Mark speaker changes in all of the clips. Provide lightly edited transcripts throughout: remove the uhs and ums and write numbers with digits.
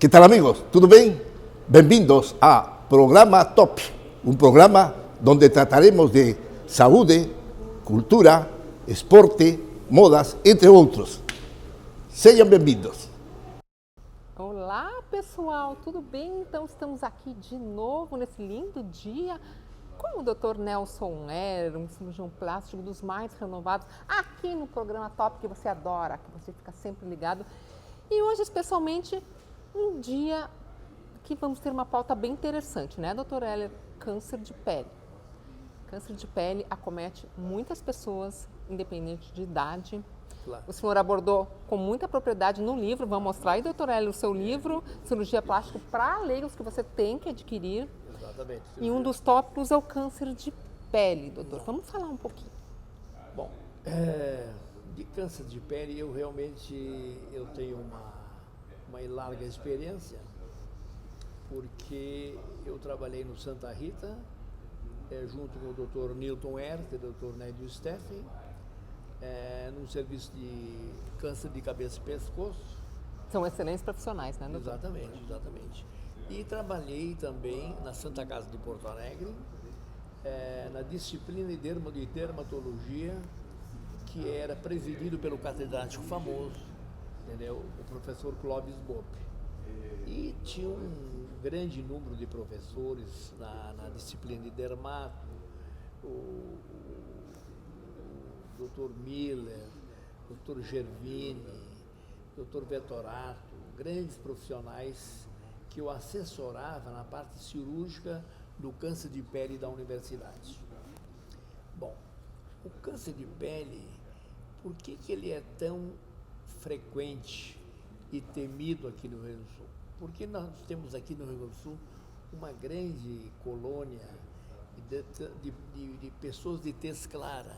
Speaker 1: Que tal, amigos? Tudo bem? Bem-vindos a Programa Top, um programa onde trataremos de saúde, cultura, esporte, modas, entre outros. Sejam bem-vindos.
Speaker 2: Olá, pessoal, tudo bem? Então, estamos aqui de novo nesse lindo dia com o Dr. Nelson Herr, um cirurgião plástico dos mais renovados, aqui no programa Top que você adora, que você fica sempre ligado. E hoje, especialmente, um dia que vamos ter uma pauta bem interessante, né, Dr. Heller? Câncer de pele. Câncer de pele acomete muitas pessoas, independente de idade. Claro. O senhor abordou com muita propriedade no livro, vamos mostrar aí, doutor Hélio, o seu livro, Cirurgia Plástica para Leigos, que você tem que adquirir.
Speaker 3: Exatamente.
Speaker 2: E um dos tópicos é o câncer de pele, doutor. Vamos falar um pouquinho.
Speaker 3: Bom, de câncer de pele, eu tenho uma larga experiência, porque eu trabalhei no Santa Rita, junto com o Dr. Newton Herr e o Dr. Nédio Steffen, num serviço de câncer de cabeça e pescoço.
Speaker 2: São excelentes profissionais, né, doutor?
Speaker 3: Exatamente. E trabalhei também na Santa Casa de Porto Alegre, na disciplina de dermatologia, que era presidido pelo catedrático famoso, entendeu? O professor Clóvis Bope. E tinha um grande número de professores na disciplina de dermato, o Dr. Miller, Dr. Gervini, Dr. Vettorato, grandes profissionais que eu assessorava na parte cirúrgica do câncer de pele da universidade. Bom, o câncer de pele, por que ele é tão frequente e temido aqui no Rio Grande do Sul? Porque nós temos aqui no Rio Grande do Sul uma grande colônia de pessoas de tez clara,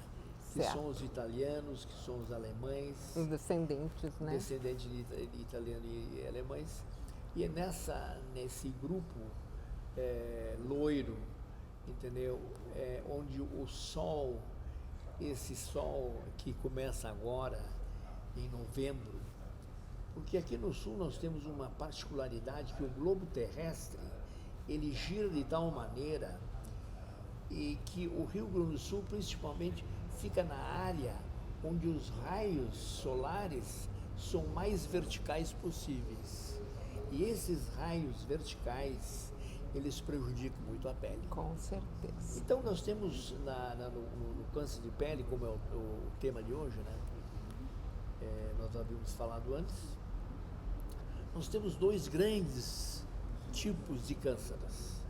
Speaker 3: que são os italianos, que são os alemães.
Speaker 2: Os descendentes, né?
Speaker 3: Descendentes de italianos e alemães. E é nesse grupo loiro, entendeu? Onde o sol, esse sol que começa agora, em novembro, porque aqui no sul nós temos uma particularidade que o globo terrestre, ele gira de tal maneira e que o Rio Grande do Sul, principalmente, fica na área onde os raios solares são mais verticais possíveis. E esses raios verticais, eles prejudicam muito a pele.
Speaker 2: Com certeza.
Speaker 3: Então nós temos no câncer de pele, como é o tema de hoje, né? Nós havíamos falado antes, nós temos dois grandes tipos de cânceres.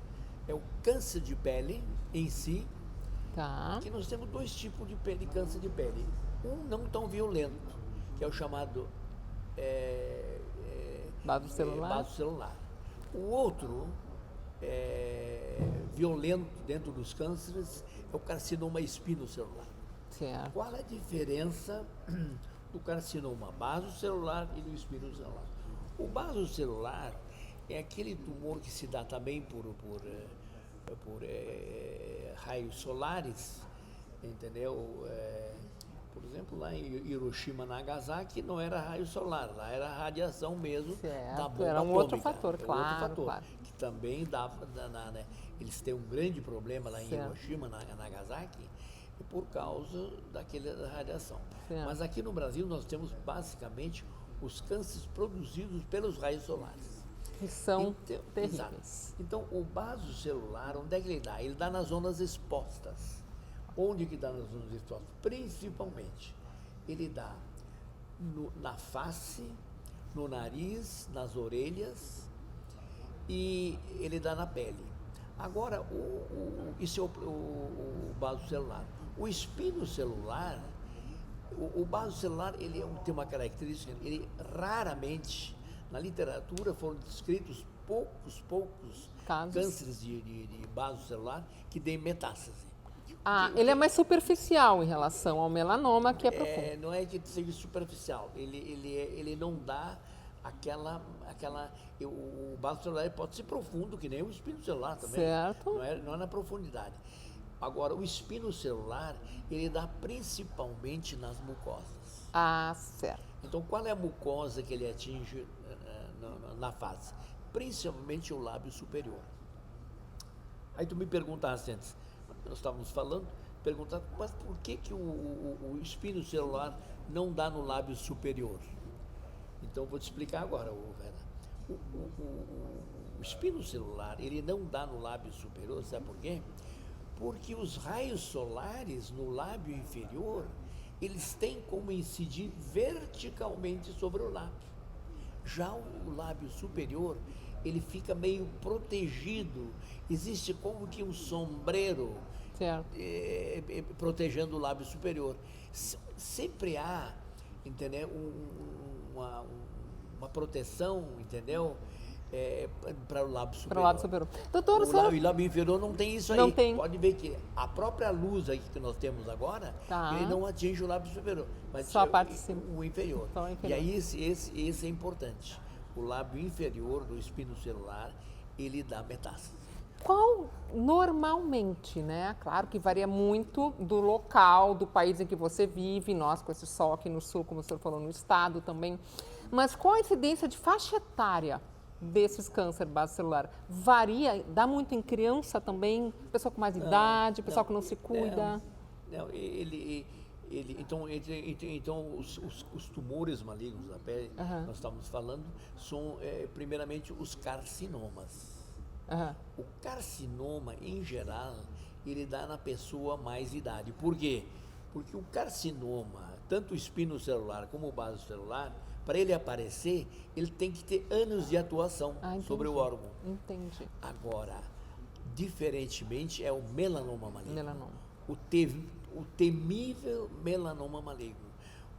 Speaker 3: É o câncer de pele em si, que nós temos dois tipos de câncer de pele. Um não tão violento, que é o chamado
Speaker 2: vaso
Speaker 3: celular. O outro, violento dentro dos cânceres, é o carcinoma espinocelular.
Speaker 2: Certo.
Speaker 3: Qual a diferença do carcinoma basocelular e do espinocelular? O basocelular é aquele tumor que se dá também por raios solares, entendeu? Por exemplo, lá em Hiroshima, Nagasaki, não era raio solar, lá era radiação mesmo da bomba
Speaker 2: era um
Speaker 3: atômica.
Speaker 2: outro fator, claro.
Speaker 3: Que também dava, né? Eles têm um grande problema lá em Hiroshima, Nagasaki, por causa daquela radiação.
Speaker 2: Certo.
Speaker 3: Mas aqui no Brasil nós temos basicamente os cânceres produzidos pelos raios solares.
Speaker 2: Que são terríveis.
Speaker 3: Exato. Então, o basocelular, onde é que ele dá? Ele dá nas zonas expostas. Onde que dá nas zonas expostas? Principalmente, ele dá na face, no nariz, nas orelhas e ele dá na pele. Agora, isso é o basocelular. O espinocelular, o basocelular, ele tem uma característica, ele raramente, na literatura, foram descritos poucos cânceres de basocelular que deem metástase.
Speaker 2: Ele é mais superficial em relação ao melanoma, que é profundo.
Speaker 3: Não é que seja superficial, ele não dá o basocelular pode ser profundo, que nem o espinocelular também.
Speaker 2: Certo.
Speaker 3: Não é na profundidade. Agora, o espinocelular, ele dá principalmente nas mucosas.
Speaker 2: Certo.
Speaker 3: Então, qual é a mucosa que ele atinge na face, principalmente o lábio superior. Aí tu me perguntaste antes, nós estávamos falando, mas por que o espino celular não dá no lábio superior? Então eu vou te explicar agora, Vera. O espino celular, ele não dá no lábio superior, sabe por quê? Porque os raios solares no lábio inferior, eles têm como incidir verticalmente sobre o lábio. Já o lábio superior, ele fica meio protegido, existe como que um sombreiro protegendo o lábio superior. Sempre há, entendeu, uma proteção, entendeu? Para o lábio superior.
Speaker 2: Para o lábio superior. Doutor,
Speaker 3: o lábio inferior não tem isso aí.
Speaker 2: Não tem.
Speaker 3: Pode ver que a própria luz aqui que nós temos agora, ele não atinge o lábio superior, mas
Speaker 2: só a parte de cima.
Speaker 3: O inferior.
Speaker 2: Só o inferior.
Speaker 3: E aí esse é importante. O lábio inferior do espino celular, ele dá metástase.
Speaker 2: Qual normalmente, né? Claro que varia muito do local, do país em que você vive, nós com esse sol aqui no sul, como o senhor falou, no estado também. Mas qual a incidência de faixa etária desses câncer base celular? Varia? Dá muito em criança também? Pessoa com mais idade, pessoal que não se cuida?
Speaker 3: Não, então os tumores malignos da pele, nós estamos falando, são primeiramente os carcinomas. O carcinoma, em geral, ele dá na pessoa mais idade. Por quê? Porque o carcinoma, tanto o espino celular como o base celular, para ele aparecer, ele tem que ter anos de atuação sobre o órgão.
Speaker 2: Entendi.
Speaker 3: Agora, diferentemente, é o melanoma maligno. O temível melanoma maligno.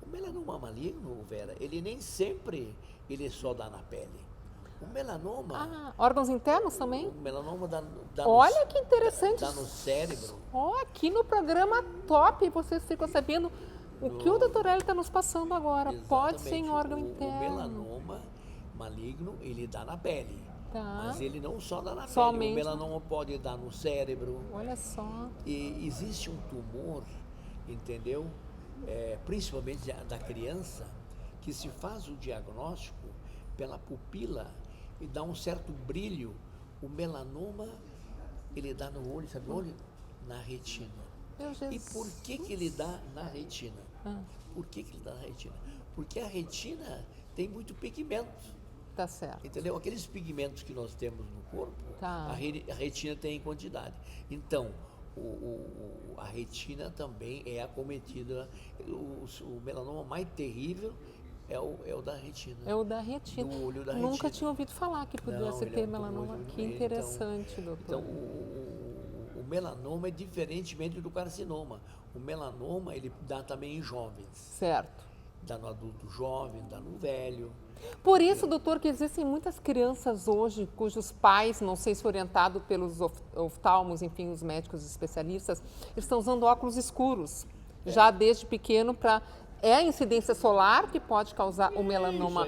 Speaker 3: O melanoma maligno, Vera, ele nem sempre ele só dá na pele. O melanoma...
Speaker 2: órgãos internos também?
Speaker 3: O melanoma dá
Speaker 2: Olha que interessante.
Speaker 3: Dá no cérebro.
Speaker 2: Aqui no programa top, vocês ficam sabendo o que o doutor Hélio está nos passando agora.
Speaker 3: Exatamente.
Speaker 2: Pode ser em órgão interno.
Speaker 3: O melanoma maligno, ele dá na pele. Mas ele não só dá na pele. O melanoma pode dar no cérebro.
Speaker 2: Olha só.
Speaker 3: E existe um tumor, entendeu? Principalmente da criança, que se faz o diagnóstico pela pupila e dá um certo brilho. O melanoma, ele dá no olho, sabe o olho? Na retina.
Speaker 2: Meu Jesus.
Speaker 3: E por que ele dá na retina? Por que ele dá na retina? Porque a retina tem muito pigmento.
Speaker 2: Tá certo.
Speaker 3: Entendeu? Aqueles pigmentos que nós temos no corpo, a retina tem em quantidade. Então, a retina também é acometida. O melanoma mais terrível é o da retina.
Speaker 2: É o da retina.
Speaker 3: Do olho da
Speaker 2: Nunca
Speaker 3: retina.
Speaker 2: tinha ouvido falar que pudesse ter melanoma. Que interessante, doutor.
Speaker 3: Então, o melanoma é diferentemente do carcinoma. O melanoma, ele dá também em jovens.
Speaker 2: Certo.
Speaker 3: Dá no adulto jovem, dá no velho.
Speaker 2: Por isso, doutor, que existem muitas crianças hoje cujos pais, não sei se orientado pelos oftalmos, enfim, os médicos especialistas, estão usando óculos escuros, já desde pequeno para... É a incidência solar que pode causar o melanoma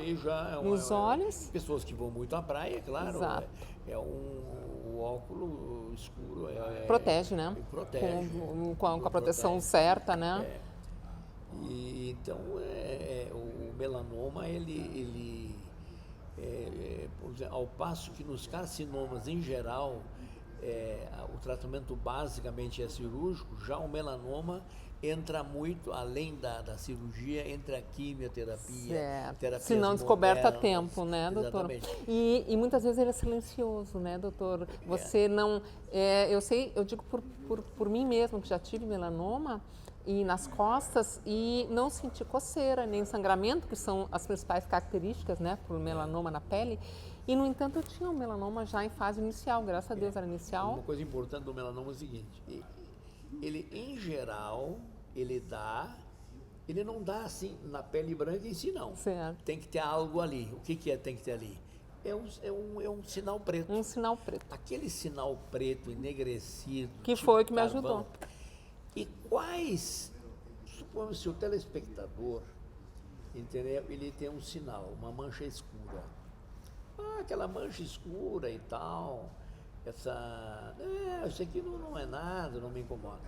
Speaker 2: nos olhos?
Speaker 3: Pessoas que vão muito à praia, claro.
Speaker 2: Exato.
Speaker 3: O óculos escuro
Speaker 2: protege, né?
Speaker 3: Protege.
Speaker 2: Com a proteção certa, né?
Speaker 3: E então, o melanoma, ele ao passo que nos carcinomas, em geral, o tratamento basicamente é cirúrgico, já o melanoma entra muito além da cirurgia, entra a quimioterapia, terapias
Speaker 2: se não descoberta a
Speaker 3: modernas,
Speaker 2: tempo, né, doutor?
Speaker 3: Exatamente.
Speaker 2: E muitas vezes ele é silencioso, né, doutor? Você não... eu digo por mim mesmo, que já tive melanoma, e nas costas, e não senti coceira, nem sangramento, que são as principais características, né, por melanoma na pele. E, no entanto, eu tinha um melanoma já em fase inicial, graças a Deus era inicial.
Speaker 3: Uma coisa importante do melanoma é o seguinte, ele, em geral, ele não dá assim na pele branca em si, não.
Speaker 2: Certo.
Speaker 3: Tem que ter algo ali. O que tem que ter ali? É um sinal preto.
Speaker 2: Um sinal preto.
Speaker 3: Aquele sinal preto enegrecido.
Speaker 2: Que
Speaker 3: tipo
Speaker 2: foi o que me
Speaker 3: carvão.
Speaker 2: ajudou.
Speaker 3: E supomos se o telespectador, entendeu? Ele tem um sinal, uma mancha escura. Aquela mancha escura e tal, isso aqui não é nada, não me incomoda.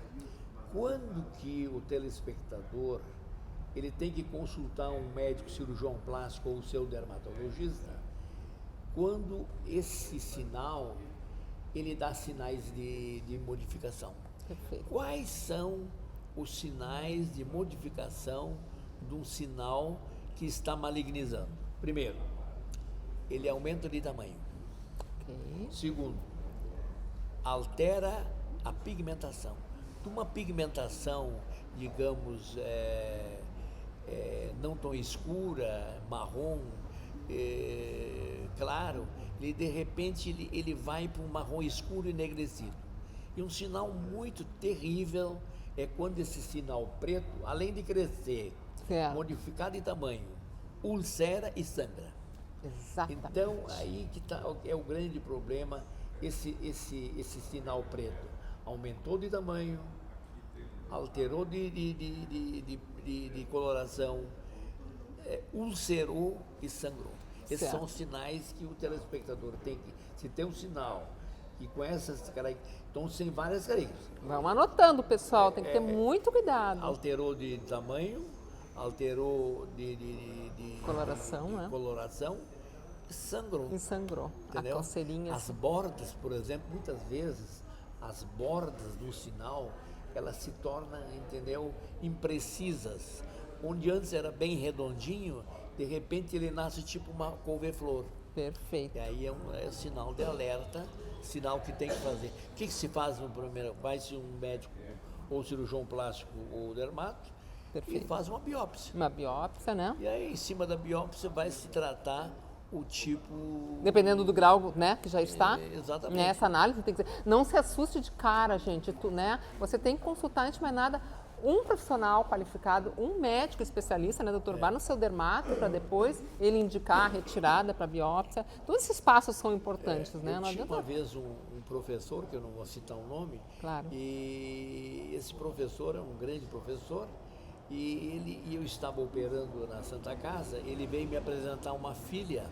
Speaker 3: Quando que o telespectador, ele tem que consultar um médico cirurgião plástico ou o seu dermatologista, quando esse sinal, ele dá sinais de modificação.
Speaker 2: Perfeito.
Speaker 3: Quais são os sinais de modificação de um sinal que está malignizando? Primeiro, ele aumenta de tamanho.
Speaker 2: Ok.
Speaker 3: Segundo, altera a pigmentação. De uma pigmentação, digamos, não tão escura, marrom, claro, ele, de repente ele vai para um marrom escuro e enegrecido. E um sinal muito terrível é quando esse sinal preto, além de crescer,
Speaker 2: Certo.
Speaker 3: modificar de tamanho, ulcera e sangra.
Speaker 2: Exatamente.
Speaker 3: Então, aí que é o grande problema, esse sinal preto. Aumentou de tamanho, alterou de coloração, ulcerou e sangrou. Esses
Speaker 2: Certo.
Speaker 3: são os sinais que o telespectador tem que... Se tem um sinal que com essas características... Então, tem várias características.
Speaker 2: Vamos anotando, pessoal, tem que ter muito cuidado.
Speaker 3: Alterou de tamanho, alterou de
Speaker 2: Coloração, né?
Speaker 3: coloração, sangrou.
Speaker 2: E sangrou.
Speaker 3: Entendeu?
Speaker 2: A coceirinha.
Speaker 3: As bordas, por exemplo, muitas vezes, as bordas do sinal, elas se tornam, entendeu, imprecisas. Onde antes era bem redondinho, de repente ele nasce tipo uma couve-flor.
Speaker 2: Perfeito.
Speaker 3: E aí é sinal de alerta, sinal que tem que fazer. O que se faz no primeiro? Vai-se um médico, ou cirurgião plástico, ou dermato,
Speaker 2: Perfeito.
Speaker 3: e faz uma biópsia.
Speaker 2: Uma biópsia, né?
Speaker 3: E aí, em cima da biópsia, vai se tratar o tipo...
Speaker 2: Dependendo do grau, né, que já está.
Speaker 3: Exatamente.
Speaker 2: Né, essa análise tem que ser. Não se assuste de cara, gente, né? Você tem que consultar, antes de mais nada, um profissional qualificado, um médico especialista, né, doutor? Vá no seu dermato para depois ele indicar a retirada para biópsia. Todos esses passos são importantes, né?
Speaker 3: Eu
Speaker 2: Não
Speaker 3: tinha
Speaker 2: adianta...
Speaker 3: uma vez um professor, que eu não vou citar o nome,
Speaker 2: Claro.
Speaker 3: e esse professor é um grande professor, e eu estava operando na Santa Casa, ele veio me apresentar uma filha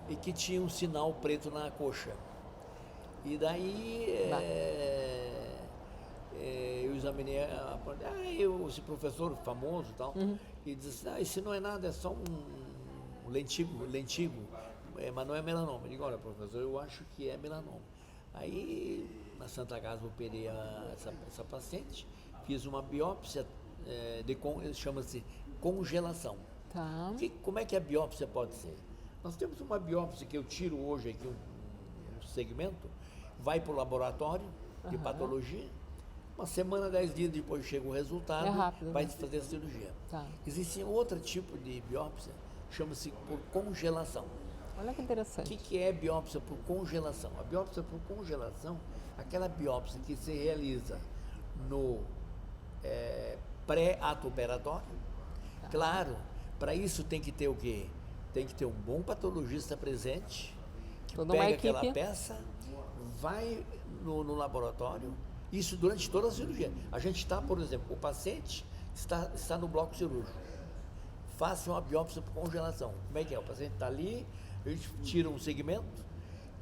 Speaker 3: e que tinha um sinal preto na coxa. E daí eu examinei, esse professor famoso e tal, e disse, isso não é nada, é só um lentigo, mas não é melanoma. Eu digo, olha, professor, eu acho que é melanoma. Aí, na Santa Casa, eu operei essa paciente, fiz uma biópsia, chama-se congelação.
Speaker 2: Tá.
Speaker 3: Como é que a biópsia pode ser? Nós temos uma biópsia que eu tiro hoje aqui, um segmento, vai para o laboratório de patologia, uma semana, 10 dias depois chega o resultado,
Speaker 2: É rápido,
Speaker 3: vai
Speaker 2: né?
Speaker 3: se fazer a cirurgia.
Speaker 2: Tá.
Speaker 3: Existe outro tipo de biópsia, chama-se por congelação.
Speaker 2: Olha que
Speaker 3: O
Speaker 2: interessante.
Speaker 3: que é biópsia por congelação? A biópsia por congelação, aquela biópsia que se realiza no pré-ato operatório.
Speaker 2: Tá.
Speaker 3: Claro, para isso tem que ter o quê? Tem que ter um bom patologista presente, que
Speaker 2: Toda uma
Speaker 3: pega aquela
Speaker 2: equipe.
Speaker 3: peça, vai no laboratório, isso durante toda a cirurgia. A gente está, por exemplo, o paciente está no bloco cirúrgico, faça uma biópsia por congelação. Como é que é? O paciente está ali, a gente tira um segmento,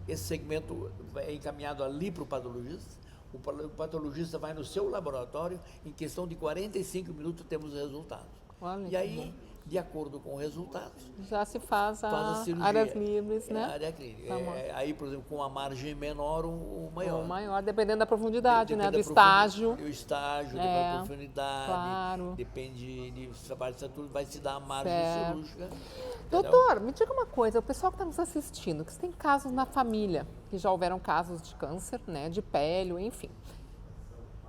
Speaker 3: esse segmento é encaminhado ali para o patologista, o patologista vai no seu laboratório, em questão de 45 minutos temos o resultado.
Speaker 2: Olha
Speaker 3: E
Speaker 2: que
Speaker 3: aí,
Speaker 2: bom.
Speaker 3: de acordo com o resultado,
Speaker 2: Já se faz
Speaker 3: faz a
Speaker 2: a
Speaker 3: cirurgia.
Speaker 2: áreas livres, né?
Speaker 3: Área clínica.
Speaker 2: Tá bom.
Speaker 3: Aí, por exemplo, com a margem menor, o maior.
Speaker 2: Ou maior, dependendo da profundidade, né? Do
Speaker 3: Depende da
Speaker 2: estágio.
Speaker 3: O estágio,
Speaker 2: É,
Speaker 3: depende da profundidade,
Speaker 2: claro.
Speaker 3: depende de essa parte tudo, vai se dar a margem
Speaker 2: Certo.
Speaker 3: cirúrgica.
Speaker 2: Doutor, me diga uma coisa, o pessoal que está nos assistindo, que tem casos na família, que já houveram casos de câncer, né? De pele, enfim.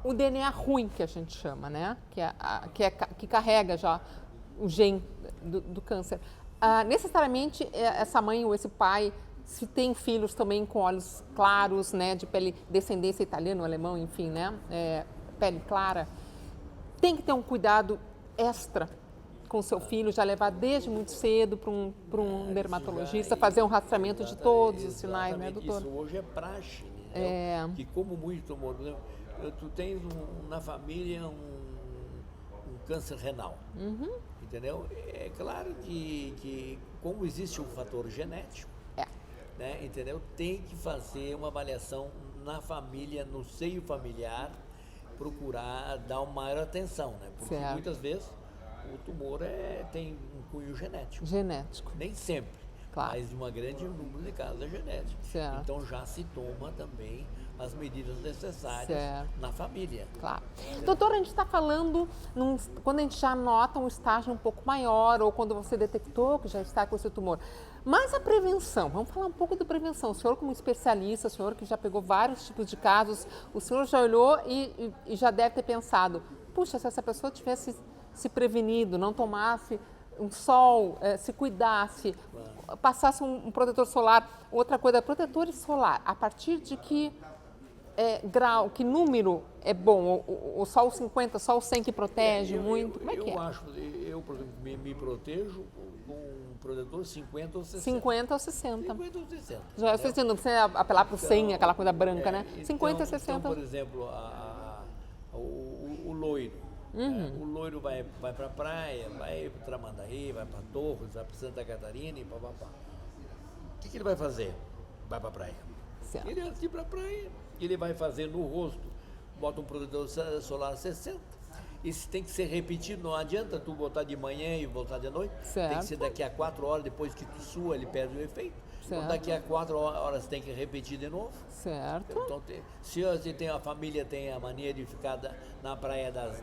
Speaker 2: O DNA ruim, que a gente chama, né? Que carrega já o gene do câncer. Necessariamente, essa mãe ou esse pai, se tem filhos também com olhos claros, né? De pele, descendência italiana ou alemão, enfim, né? Pele clara, tem que ter um cuidado extra com o seu filho, já levar desde muito cedo para um dermatologista, fazer um rastreamento de todos os sinais, né, doutor?
Speaker 3: Isso hoje é praxe, né? Que como muito tumor, tu tens na família um câncer renal, entendeu? É claro que como existe um fator genético, né, entendeu? Tem que fazer uma avaliação na família, no seio familiar, procurar dar uma maior atenção, né? Porque muitas vezes o tumor tem um cunho genético.
Speaker 2: Genético.
Speaker 3: Nem sempre,
Speaker 2: Claro.
Speaker 3: mas de uma grande número de casos é genético.
Speaker 2: Certo.
Speaker 3: Então já se toma também as medidas necessárias
Speaker 2: Certo.
Speaker 3: na família.
Speaker 2: Claro. Doutor, a gente está falando quando a gente já nota um estágio um pouco maior ou quando você detectou que já está com esse tumor. Mas a prevenção, vamos falar um pouco de prevenção. O senhor como especialista, o senhor que já pegou vários tipos de casos, o senhor já olhou e já deve ter pensado, puxa, se essa pessoa tivesse se prevenido, não tomasse um sol, se cuidasse, passasse um protetor solar. Outra coisa, protetor solar, a partir de que grau, que número é bom? O sol 50, sol 100 que protege muito? Como é que é?
Speaker 3: Eu, por exemplo, me protejo com um protetor 50 ou 60.
Speaker 2: 50 ou 60.
Speaker 3: 50 ou 60.
Speaker 2: Já eu estou dizendo, não precisa apelar para o 100, aquela coisa branca, né? 50 ou 60.
Speaker 3: Então, por exemplo, o loiro. O loiro vai para a praia, vai para Tramandaí, vai para Torres, vai para Santa Catarina e papapá. O que ele vai fazer? Vai para a praia.
Speaker 2: Certo.
Speaker 3: Ele antes de ir para a praia, ele vai fazer no rosto, bota um protetor solar 60. Isso tem que ser repetido, não adianta tu botar de manhã e voltar de noite.
Speaker 2: Certo.
Speaker 3: Tem que ser daqui a 4 horas, depois que tu sua, ele perde o efeito. Então,
Speaker 2: Certo.
Speaker 3: daqui a 4 horas tem que repetir de novo.
Speaker 2: Certo.
Speaker 3: Então, se a família tem a mania de ficar na praia das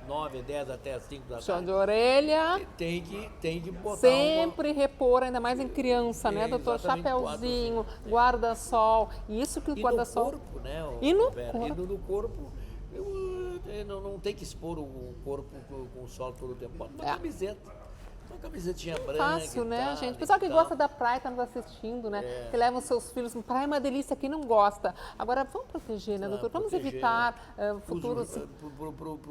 Speaker 3: 9, 10 até as 5 da
Speaker 2: Chão
Speaker 3: tarde,
Speaker 2: de orelha.
Speaker 3: tem que botar
Speaker 2: Sempre repor, ainda mais em criança, né, doutor?
Speaker 3: Exatamente,
Speaker 2: Chapeuzinho, guarda-sol. Isso que o
Speaker 3: E
Speaker 2: guarda-sol.
Speaker 3: no corpo, né?
Speaker 2: E no
Speaker 3: Vera?
Speaker 2: corpo.
Speaker 3: E no corpo, não tem que expor o corpo com o sol todo o tempo. Bota uma camiseta. Uma camisetinha branca.
Speaker 2: Fácil, né,
Speaker 3: tal,
Speaker 2: gente?
Speaker 3: e
Speaker 2: Pessoal que
Speaker 3: tal.
Speaker 2: gosta da praia, está nos assistindo, né? Que levam seus filhos. Praia é uma delícia, quem não gosta. Agora, vamos proteger, né, doutor? Vamos
Speaker 3: proteger.
Speaker 2: evitar futuros
Speaker 3: Pro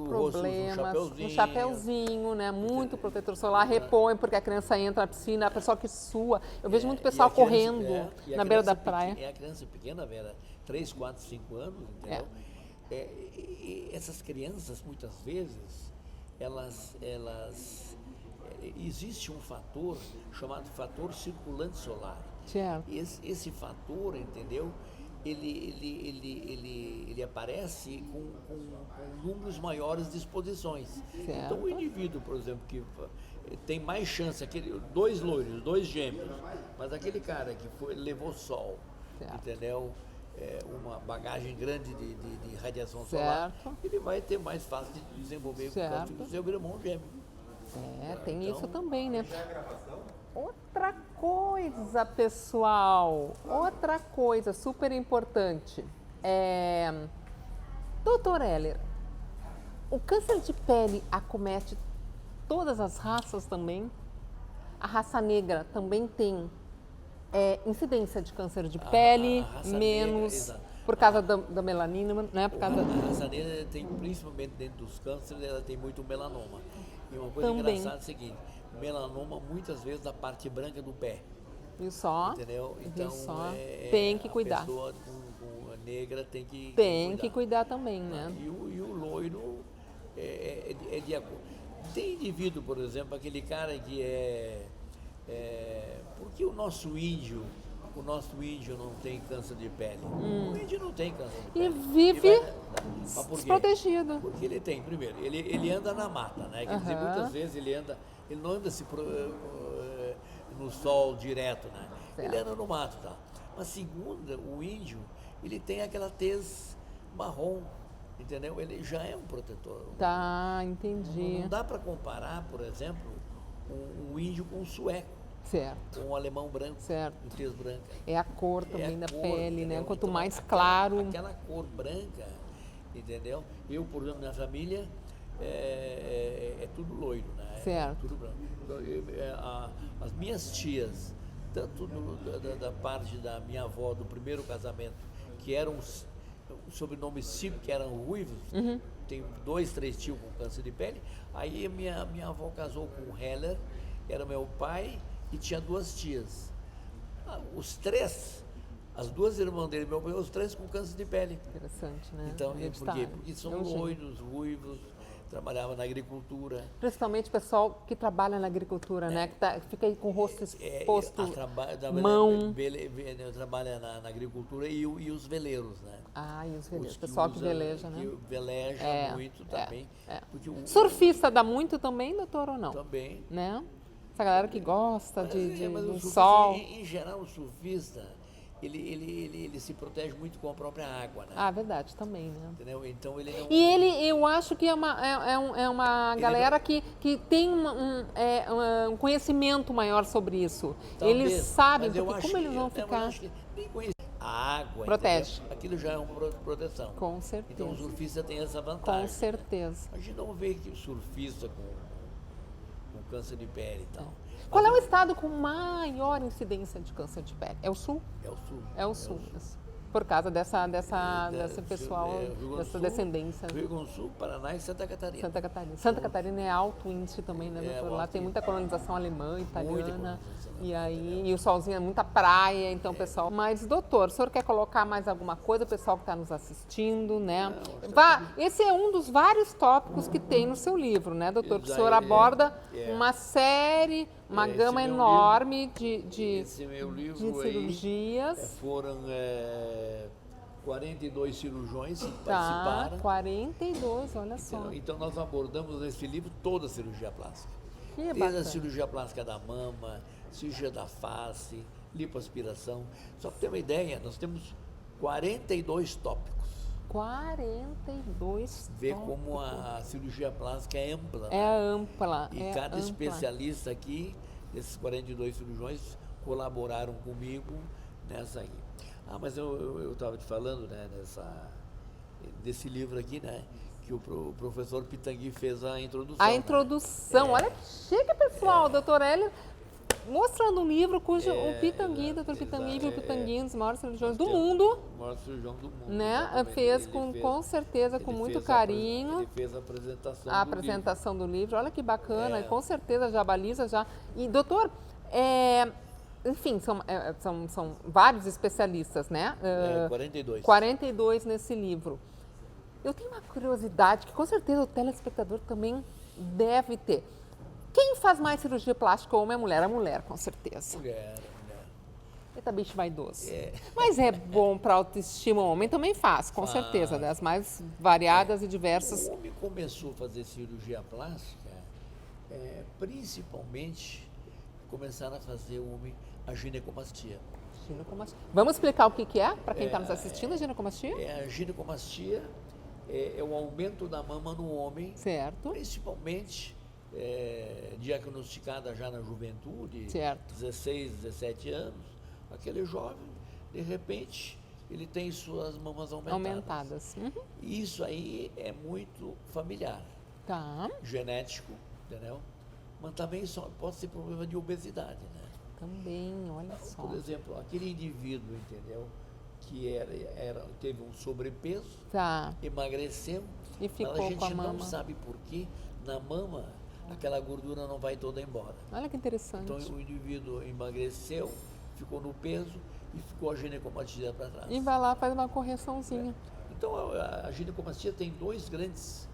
Speaker 3: rosto,
Speaker 2: problemas.
Speaker 3: um
Speaker 2: Um chapeuzinho, né? Muito protetor solar, repõe, porque a criança entra na piscina, a pessoa que sua. Eu vejo muito pessoal correndo
Speaker 3: e a
Speaker 2: na beira da
Speaker 3: criança
Speaker 2: praia.
Speaker 3: É a criança pequena, Vera, 3, 4, 5 anos, entendeu? E essas crianças, muitas vezes, existe um fator chamado fator circulante solar.
Speaker 2: Certo.
Speaker 3: Esse fator, entendeu? Ele aparece com números maiores de exposições.
Speaker 2: Certo.
Speaker 3: Então, o indivíduo, por exemplo, que tem mais chance, dois loiros, 2 gêmeos, mas aquele cara que levou sol,
Speaker 2: Certo.
Speaker 3: entendeu? Uma bagagem grande de radiação solar, ele vai ter mais fácil de desenvolver câncer do seu irmão gêmeo.
Speaker 2: Tem
Speaker 3: Então,
Speaker 2: isso também, né? Outra coisa, pessoal, outra coisa super importante. Doutor Heller, o câncer de pele acomete todas as raças também? A raça negra também tem incidência de câncer de pele,
Speaker 3: raça
Speaker 2: menos,
Speaker 3: negra,
Speaker 2: por causa da melanina, né? Por causa
Speaker 3: A raça negra tem, principalmente dentro dos cânceres, ela tem muito melanoma. E uma coisa
Speaker 2: Também.
Speaker 3: engraçada é o seguinte, melanoma muitas vezes na parte branca do pé,
Speaker 2: Viu só?
Speaker 3: entendeu?
Speaker 2: Viu só? Tem que cuidar.
Speaker 3: A pessoa com a negra tem que
Speaker 2: Tem que cuidar também, né?
Speaker 3: E o loiro é de acordo. Tem indivíduo, por exemplo, aquele cara que porque o nosso índio não tem câncer de pele. O índio não tem câncer de pele.
Speaker 2: E vive
Speaker 3: Mas por quê?
Speaker 2: desprotegido.
Speaker 3: Porque ele tem, primeiro, ele anda na mata, né? Quer dizer, muitas vezes ele não anda no sol direto, né?
Speaker 2: Certo.
Speaker 3: Ele anda no mato, tá? Mas segundo, o índio, ele tem aquela tez marrom, entendeu? Ele já é um protetor.
Speaker 2: Tá, entendi.
Speaker 3: Não dá para comparar, por exemplo, um índio com um sueco,
Speaker 2: Certo.
Speaker 3: com um alemão branco,
Speaker 2: Certo.
Speaker 3: com tez branca.
Speaker 2: É a cor também da
Speaker 3: cor,
Speaker 2: pele, né?
Speaker 3: entendeu?
Speaker 2: Quanto
Speaker 3: Então,
Speaker 2: mais claro.
Speaker 3: Aquela cor branca, entendeu? Eu, por exemplo, minha família é tudo loiro, né?
Speaker 2: Certo.
Speaker 3: Tudo branco. Então, as minhas tias, tanto da parte da minha avó, do primeiro casamento, que eram o sobrenome Cip, que eram ruivos, tem 2, 3 tios com câncer de pele. Aí minha avó casou com o Heller, era meu pai, e tinha 2 tias. Os 3, as 2 irmãs dele, meu pai, os 3 com câncer de pele.
Speaker 2: Interessante, né?
Speaker 3: Então, por quê?
Speaker 2: Hereditário.
Speaker 3: Porque são
Speaker 2: É um gene.
Speaker 3: loiros, ruivos, trabalhavam na agricultura.
Speaker 2: Principalmente o pessoal que trabalha na agricultura, né? Que fica aí com o rosto exposto,
Speaker 3: Mão.
Speaker 2: mão.
Speaker 3: Trabalha na agricultura e os veleiros, né?
Speaker 2: E os veleiros.
Speaker 3: Os
Speaker 2: O pessoal que
Speaker 3: usa-
Speaker 2: veleja, né?
Speaker 3: que veleja muito também. Porque
Speaker 2: Surfista dá muito também, doutor, ou não?
Speaker 3: Também.
Speaker 2: Né? Essa galera que gosta
Speaker 3: Mas
Speaker 2: do
Speaker 3: o surfista,
Speaker 2: sol.
Speaker 3: em geral, o surfista, ele se protege muito com a própria água, né?
Speaker 2: Ah, verdade, também, né?
Speaker 3: Entendeu? Então ele não...
Speaker 2: E eu acho que é uma galera que tem um conhecimento maior sobre isso.
Speaker 3: Talvez,
Speaker 2: Eles sabem,
Speaker 3: mas eu
Speaker 2: porque
Speaker 3: acho
Speaker 2: como eles
Speaker 3: que-
Speaker 2: vão
Speaker 3: não, mas eu
Speaker 2: ficar...
Speaker 3: acho que nem conhece a água,
Speaker 2: Protege.
Speaker 3: entendeu? Aquilo já é uma proteção.
Speaker 2: Com certeza.
Speaker 3: Então o surfista tem essa vantagem.
Speaker 2: Com certeza.
Speaker 3: A gente não vê que o surfista com câncer de pele e tal.
Speaker 2: Qual é o estado com maior incidência de câncer de pele? É o Sul?
Speaker 3: É o sul.
Speaker 2: É o Sul. Por causa desse pessoal,
Speaker 3: Rio Grande do
Speaker 2: dessa
Speaker 3: Sul,
Speaker 2: descendência.
Speaker 3: Rio Grande do Sul, Paraná e Santa Catarina.
Speaker 2: Santa Catarina. Santa Catarina é alto índice também, né, doutor? Lá
Speaker 3: alto
Speaker 2: tem muita colonização alemã, italiana.
Speaker 3: colonização,
Speaker 2: E aí, e o solzinho é muita praia, então, pessoal. Mas, doutor, o senhor quer colocar mais alguma coisa, o pessoal que está nos assistindo, né? Esse é um dos vários tópicos que tem no seu livro, né, doutor? Que o senhor aborda uma série, uma gama enorme de
Speaker 3: Esse meu livro
Speaker 2: cirurgias.
Speaker 3: aí foram 42 cirurgiões que
Speaker 2: Tá,
Speaker 3: participaram.
Speaker 2: 42, olha só.
Speaker 3: Então nós abordamos nesse livro toda a cirurgia plástica.
Speaker 2: Que
Speaker 3: Desde
Speaker 2: bacana.
Speaker 3: a cirurgia plástica da mama, cirurgia da face, lipoaspiração. Só para ter uma ideia, nós temos 42 tópicos.
Speaker 2: 42
Speaker 3: Vê
Speaker 2: tópicos.
Speaker 3: como a cirurgia plástica é ampla.
Speaker 2: É
Speaker 3: né?
Speaker 2: ampla,
Speaker 3: E
Speaker 2: é
Speaker 3: cada
Speaker 2: ampla.
Speaker 3: especialista aqui, esses 42 cirurgiões, colaboraram comigo nessa aí. Ah, mas eu estava te falando, né, desse livro aqui, né, que o professor Pitangui fez a introdução.
Speaker 2: A introdução, olha que chique, pessoal, doutor Hélio, mostrando um livro cujo o Pitangui, doutor Pitangui, o Pitangui, um dos maiores cirurgiões do mundo,
Speaker 3: O maior cirurgião do mundo.
Speaker 2: né,
Speaker 3: exatamente.
Speaker 2: fez
Speaker 3: Ele
Speaker 2: com certeza, com
Speaker 3: ele
Speaker 2: muito
Speaker 3: fez
Speaker 2: carinho.
Speaker 3: Ele fez a apresentação
Speaker 2: A
Speaker 3: do livro.
Speaker 2: apresentação do livro, olha que bacana,
Speaker 3: É.
Speaker 2: e com certeza já baliza já. E doutor, enfim, são vários especialistas, né?
Speaker 3: 42.
Speaker 2: 42 nesse livro. Eu tenho uma curiosidade que com certeza o telespectador também deve ter. Quem faz mais cirurgia plástica, homem ou mulher? A mulher, com certeza.
Speaker 3: Mulher.
Speaker 2: Eita, bicho vaidoso. Mas é bom para autoestima, o homem também faz, com certeza, das mais variadas e diversas.
Speaker 3: O homem começou a fazer cirurgia plástica, principalmente começaram a fazer o homem a ginecomastia.
Speaker 2: Ginecomastia. Vamos explicar o que é para quem está nos assistindo, a ginecomastia?
Speaker 3: A ginecomastia é o aumento da mama no homem,
Speaker 2: Certo.
Speaker 3: principalmente diagnosticada já na juventude,
Speaker 2: Certo.
Speaker 3: 16, 17 anos, aquele jovem, de repente, ele tem suas mamas aumentadas.
Speaker 2: Uhum.
Speaker 3: Isso aí é muito familiar,
Speaker 2: Tá.
Speaker 3: genético, entendeu? Mas também pode ser problema de obesidade, né?
Speaker 2: Também, olha só.
Speaker 3: Por exemplo, aquele indivíduo, entendeu? Que teve um sobrepeso,
Speaker 2: Tá.
Speaker 3: emagreceu,
Speaker 2: E ficou
Speaker 3: mas a gente
Speaker 2: com a
Speaker 3: não
Speaker 2: mama.
Speaker 3: sabe por que na mama aquela gordura não vai toda embora.
Speaker 2: Olha que interessante.
Speaker 3: Então o indivíduo emagreceu, ficou no peso e ficou a ginecomastia para trás.
Speaker 2: E vai lá, faz uma correçãozinha.
Speaker 3: Então a ginecomastia tem dois grandes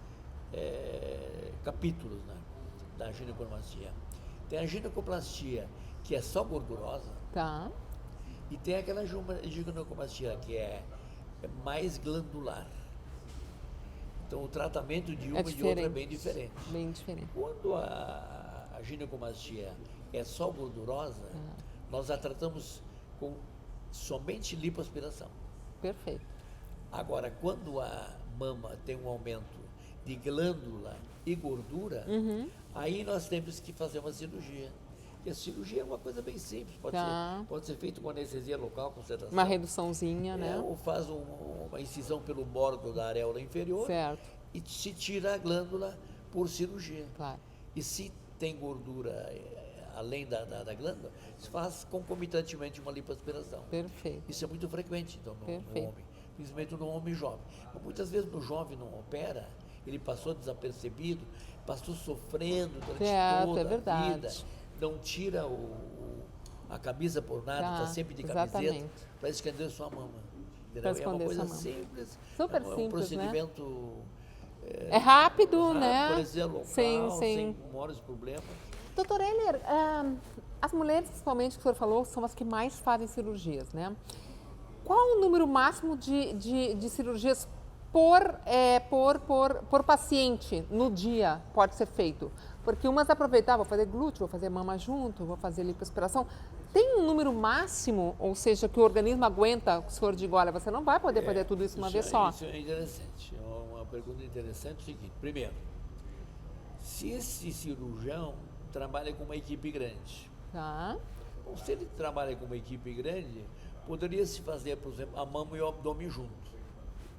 Speaker 3: capítulos, né, da ginecomastia. Tem a ginecoplastia, que é só gordurosa,
Speaker 2: Tá.
Speaker 3: e tem aquela ginecomastia que é mais glandular. Então o tratamento de uma e de outra é bem diferente.
Speaker 2: Bem diferente.
Speaker 3: Quando a ginecomastia é só gordurosa, nós a tratamos com somente lipoaspiração.
Speaker 2: Perfeito.
Speaker 3: Agora, quando a mama tem um aumento de glândula e gordura, aí nós temos que fazer uma cirurgia. E a cirurgia é uma coisa bem simples, pode ser feito com anestesia local, concentração.
Speaker 2: Uma reduçãozinha, né?
Speaker 3: Ou faz uma incisão pelo bordo da areola inferior
Speaker 2: Certo.
Speaker 3: e se tira a glândula por cirurgia.
Speaker 2: Claro.
Speaker 3: E se tem gordura além da glândula, se faz concomitantemente uma lipoaspiração.
Speaker 2: Perfeito.
Speaker 3: Isso é muito frequente então, no
Speaker 2: Perfeito.
Speaker 3: homem, principalmente no homem jovem. Mas muitas vezes no jovem não opera, ele passou desapercebido, passou sofrendo durante
Speaker 2: Certo,
Speaker 3: toda
Speaker 2: é verdade.
Speaker 3: a vida, não tira a camisa por nada, está
Speaker 2: Tá,
Speaker 3: sempre de camiseta
Speaker 2: exatamente.
Speaker 3: para esconder sua mama. Entendeu?
Speaker 2: Pra
Speaker 3: É uma
Speaker 2: esconder
Speaker 3: coisa
Speaker 2: sua mama.
Speaker 3: simples,
Speaker 2: Super
Speaker 3: é um
Speaker 2: simples,
Speaker 3: procedimento
Speaker 2: É rápido, né?
Speaker 3: anestesia local,
Speaker 2: Sem-
Speaker 3: sem maiores problemas.
Speaker 2: Doutor Heller, as mulheres, principalmente, que o senhor falou, são as que mais fazem cirurgias, né? Qual o número máximo de cirurgias por paciente no dia pode ser feito? Porque umas aproveitar, vou fazer glúteo, vou fazer mama junto, vou fazer lipoaspiração. Tem um número máximo, ou seja, que o organismo aguenta, o senhor diga, olha, você não vai poder fazer tudo isso uma vez só.
Speaker 3: Isso é interessante. Uma pergunta interessante é o seguinte. Primeiro, se esse cirurgião trabalha com uma equipe grande,
Speaker 2: Tá.
Speaker 3: ou se ele trabalha com uma equipe grande, poderia se fazer, por exemplo, a mama e o abdômen junto.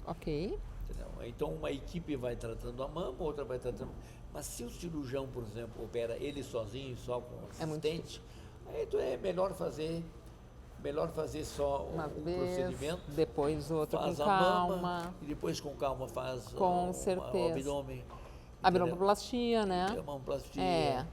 Speaker 2: Ok.
Speaker 3: Entendeu? Então, uma equipe vai tratando a mama, outra vai tratando... Mas se o cirurgião, por exemplo, opera ele sozinho, só com um assistente, aí então é melhor fazer só
Speaker 2: Uma
Speaker 3: um
Speaker 2: vez,
Speaker 3: procedimento,
Speaker 2: depois outro
Speaker 3: faz
Speaker 2: com
Speaker 3: a
Speaker 2: calma.
Speaker 3: mama, e depois com calma faz
Speaker 2: Com
Speaker 3: o
Speaker 2: certeza.
Speaker 3: abdômen.
Speaker 2: Abdominoplastia, né?
Speaker 3: A mamoplastia.
Speaker 2: É.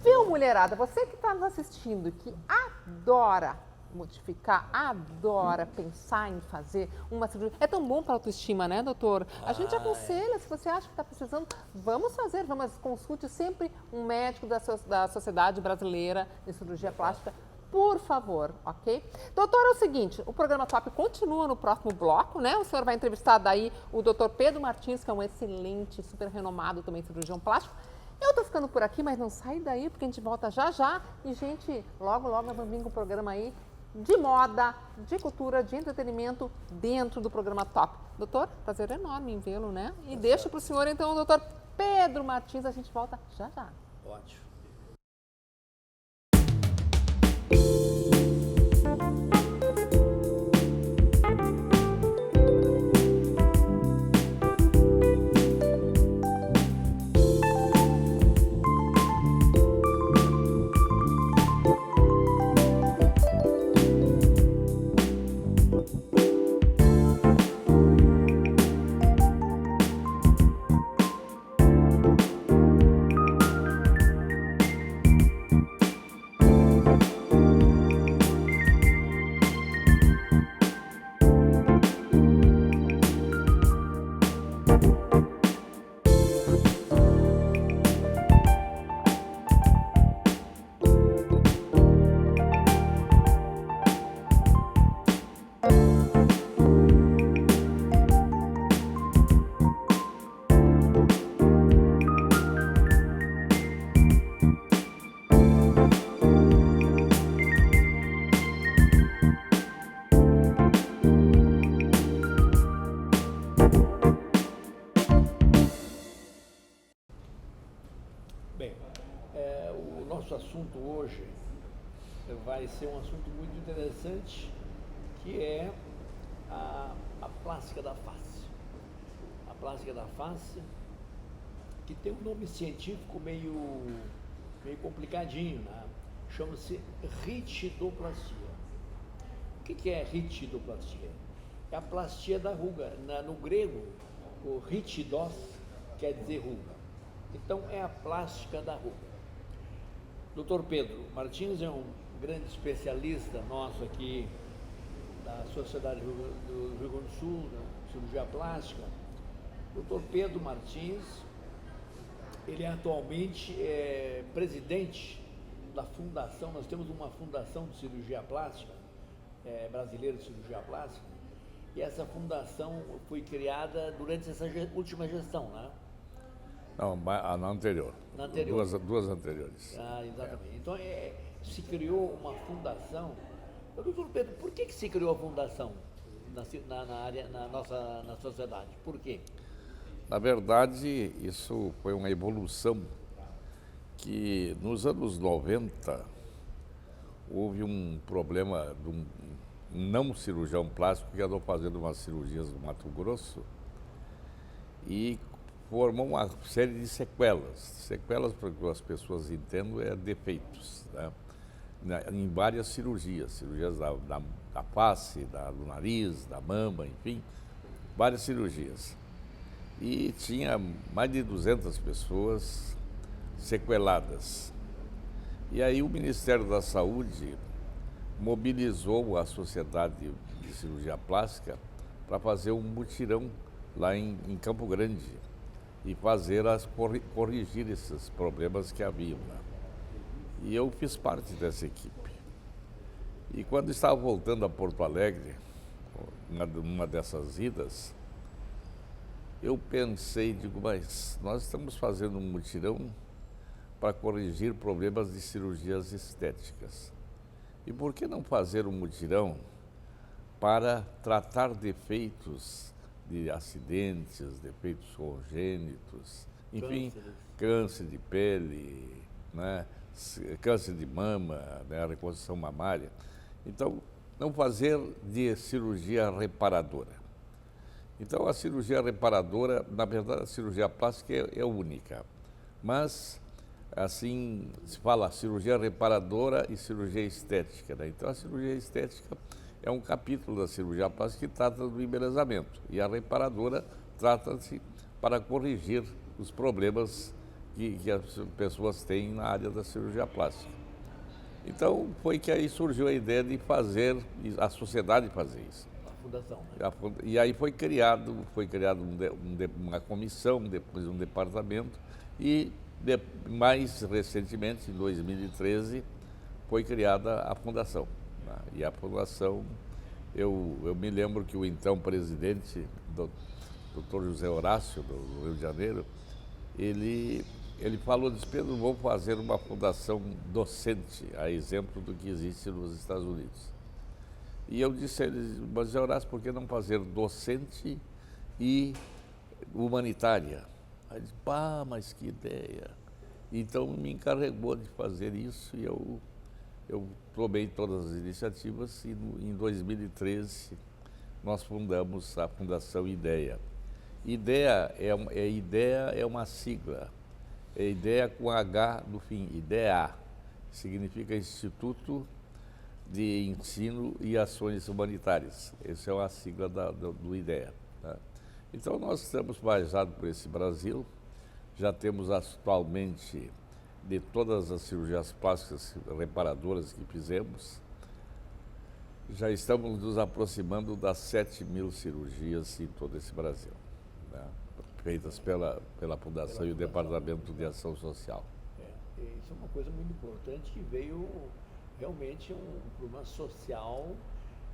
Speaker 2: Viu, mulherada? Você que está nos assistindo, que adora modificar, adora pensar em fazer uma cirurgia. É tão bom para a autoestima, né, doutor? A gente aconselha, se você acha que está precisando, vamos fazer, consulte sempre um médico da Sociedade Brasileira de Cirurgia Plástica, por favor, ok? Doutor, é o seguinte, o programa Top continua no próximo bloco, né? O senhor vai entrevistar daí o doutor Pedro Martins, que é um excelente, super renomado também cirurgião plástico. Eu tô ficando por aqui, mas não sai daí, porque a gente volta já já. E, gente, logo nós vamos vir com um programa aí de moda, de cultura, de entretenimento dentro do programa Top. Doutor, prazer enorme em vê-lo, né? E deixo para o senhor, então, o doutor Pedro Martins. A gente volta já já.
Speaker 3: Ótimo. Bem, o nosso assunto hoje vai ser um assunto muito interessante, que é a plástica da face. A plástica da face, que tem um nome científico meio complicadinho, né? Chama-se ritidoplastia. O que é ritidoplastia? É a plastia da ruga. No grego, o ritidos quer dizer ruga. Então, é a plástica da ruga. Dr. Pedro Martins é um grande especialista nosso aqui da Sociedade do Rio Grande do Sul, da cirurgia plástica. Dr. Pedro Martins, ele é atualmente presidente da fundação. Nós temos uma fundação de cirurgia plástica, brasileira de cirurgia plástica, e essa fundação foi criada durante essa última gestão, né?
Speaker 1: Não, na anterior.
Speaker 3: Na anterior.
Speaker 1: Duas anteriores.
Speaker 3: Ah, exatamente. Então, se criou uma fundação. Doutor Pedro, por que se criou a fundação na sociedade? Por quê?
Speaker 1: Na verdade, isso foi uma evolução que nos anos 90 houve um problema de um não cirurgião plástico que andou fazendo umas cirurgias no Mato Grosso e formou uma série de sequelas. Sequelas, para que as pessoas entendam, defeitos, né? Em várias cirurgias da face, do nariz, da mama, enfim, várias cirurgias. E tinha mais de 200 pessoas sequeladas. E aí o Ministério da Saúde mobilizou a Sociedade de Cirurgia Plástica para fazer um mutirão lá em Campo Grande e corrigir esses problemas que haviam lá. E eu fiz parte dessa equipe. E quando estava voltando a Porto Alegre, numa dessas idas,
Speaker 4: eu pensei, digo, mas nós estamos fazendo um mutirão para corrigir problemas de cirurgias estéticas. E por que não fazer um mutirão para tratar defeitos de acidentes, defeitos congênitos, enfim, câncer de pele, né, câncer de mama, né, a reconstrução mamária. Então, não fazer de cirurgia reparadora. Então, a cirurgia reparadora, na verdade, a cirurgia plástica é única, mas, assim, se fala cirurgia reparadora e cirurgia estética, né? Então, a cirurgia estética é um capítulo da cirurgia plástica que trata do embelezamento, e a reparadora trata-se para corrigir os problemas que as pessoas têm na área da cirurgia plástica. Então, foi que aí surgiu a ideia de fazer, a sociedade fazer isso.
Speaker 3: Fundação. Né?
Speaker 4: E aí foi criado uma comissão, depois um departamento, e mais recentemente, em 2013, foi criada a fundação. Né? E a fundação, eu me lembro que o então presidente, Dr. José Horácio, do Rio de Janeiro, ele falou, disse, Pedro, vou fazer uma fundação docente, a exemplo do que existe nos Estados Unidos. E eu disse a ele, mas Horácio, por que não fazer docente e humanitária? Aí ele disse, pá, mas que ideia. Então me encarregou de fazer isso e eu tomei todas as iniciativas e em 2013 nós fundamos a Fundação IDEA. IDEA é uma sigla, é ideia com H no fim, IDEA, significa Instituto de Ensino e Ações Humanitárias. Essa é uma sigla do IDEA. Tá? Então, nós estamos planejados por esse Brasil, já temos atualmente, de todas as cirurgias plásticas reparadoras que fizemos, já estamos nos aproximando das 7.000 cirurgias em todo esse Brasil, né? Feitas pela Fundação e o Departamento de Ação Social.
Speaker 3: Isso é uma coisa muito importante que veio realmente um problema social,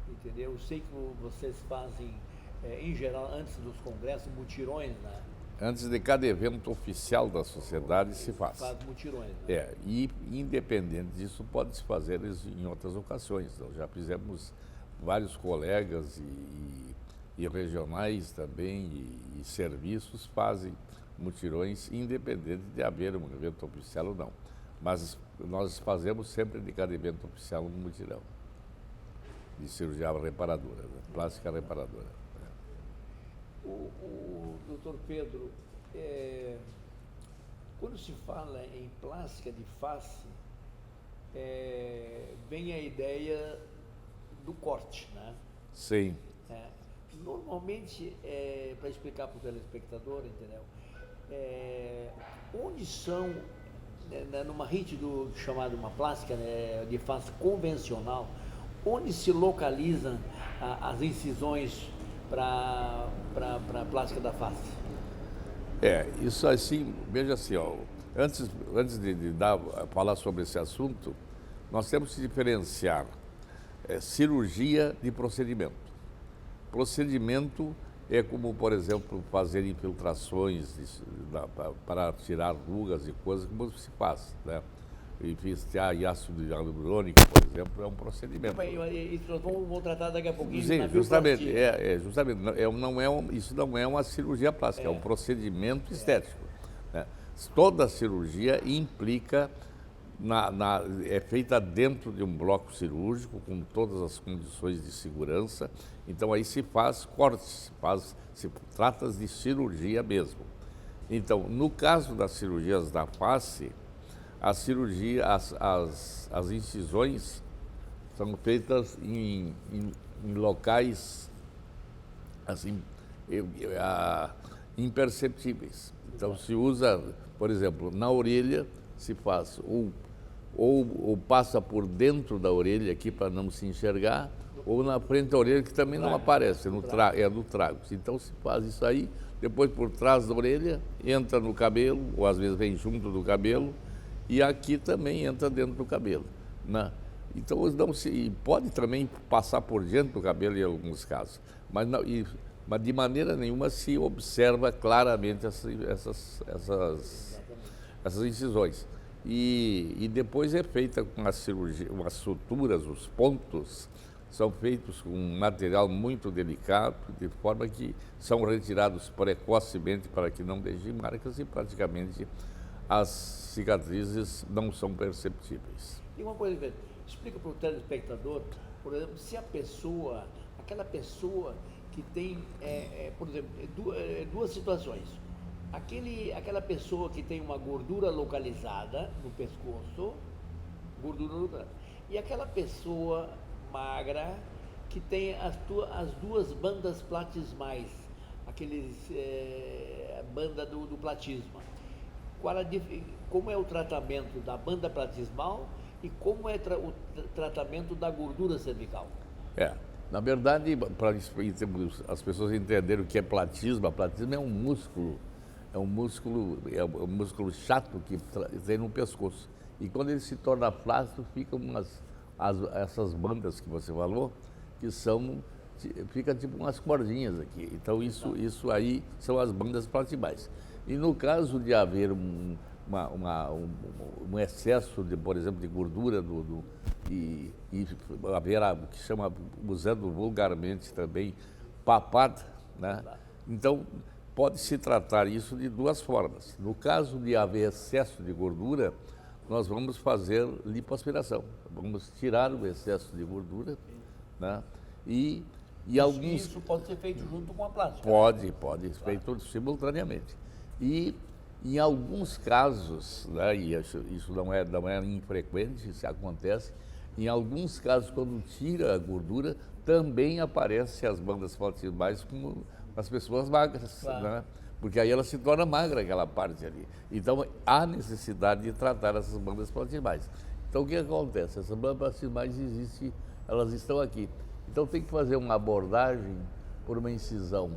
Speaker 3: entendeu? Eu sei que vocês fazem, em geral, antes dos congressos, mutirões, né?
Speaker 4: Antes de cada evento oficial da sociedade se faz.
Speaker 3: Faz mutirões, né?
Speaker 4: E independente disso, pode-se fazer em outras ocasiões. Então, já fizemos vários colegas e regionais também e serviços fazem mutirões, independente de haver um evento oficial ou não. Mas nós fazemos sempre de cada evento oficial um mutirão de cirurgia reparadora, né? Plástica reparadora.
Speaker 3: O doutor Pedro, quando se fala em plástica de face, vem a ideia do corte, né?
Speaker 4: Sim.
Speaker 3: Normalmente, para explicar para o telespectador, entendeu? Onde são, numa rede chamada uma plástica, né, de face convencional, onde se localizam as incisões para a plástica da face?
Speaker 4: Isso assim, veja assim, ó, antes de falar sobre esse assunto, nós temos que diferenciar cirurgia de procedimento. Procedimento é como, por exemplo, fazer infiltrações para tirar rugas e coisas, como se faz, né? Enfiar ácido hialurônico, por exemplo, é um procedimento.
Speaker 3: Isso nós vamos tratar daqui a pouquinho.
Speaker 4: Sim, justamente, isso não é uma cirurgia plástica, é um procedimento estético. Né? Toda cirurgia implica, é feita dentro de um bloco cirúrgico, com todas as condições de segurança, então aí se faz cortes, se trata de cirurgia mesmo. Então, no caso das cirurgias da face, as incisões são feitas em locais assim, imperceptíveis. Então se usa, por exemplo, na orelha se faz ou passa por dentro da orelha aqui para não se enxergar, ou na frente da orelha que também não aparece, no trago. Então se faz isso aí, depois por trás da orelha, entra no cabelo, ou às vezes vem junto do cabelo, e aqui também entra dentro do cabelo, né? Então pode também passar por dentro do cabelo em alguns casos, mas não, mas de maneira nenhuma se observa claramente essas incisões. E depois é feita com a cirurgia, as suturas, os pontos, são feitos com um material muito delicado, de forma que são retirados precocemente para que não deixem marcas e praticamente as cicatrizes não são perceptíveis.
Speaker 3: E uma coisa, explica para o telespectador, por exemplo, se aquela pessoa que tem, por exemplo, duas situações. Aquela pessoa que tem uma gordura localizada no pescoço, e aquela pessoa magra que tem as duas bandas platismais, banda do platisma. Como é o tratamento da banda platismal e como é o tratamento da gordura cervical?
Speaker 4: Na verdade, para as pessoas entenderem o que é platisma, platisma é um músculo chato que tem no pescoço. E quando ele se torna flácido, ficam essas bandas que você falou, fica tipo umas cordinhas aqui. Então isso aí são as bandas platismais. E no caso de haver um excesso, por exemplo, de gordura e haver o que chama, usando vulgarmente também, papada, né? Então, pode-se tratar isso de duas formas. No caso de haver excesso de gordura, nós vamos fazer lipoaspiração. Vamos tirar o excesso de gordura, né?
Speaker 3: Isso pode ser feito junto com a plástica?
Speaker 4: Pode ser feito simultaneamente. E em alguns casos, né, e isso não é infrequente, isso acontece, em alguns casos, quando tira a gordura, também aparecem as bandas platismais como as pessoas magras, claro, né? Porque aí ela se torna magra, aquela parte ali. Então, há necessidade de tratar essas bandas platismais. Então, o que acontece? Essas bandas platismais existem, elas estão aqui. Então, tem que fazer uma abordagem por uma incisão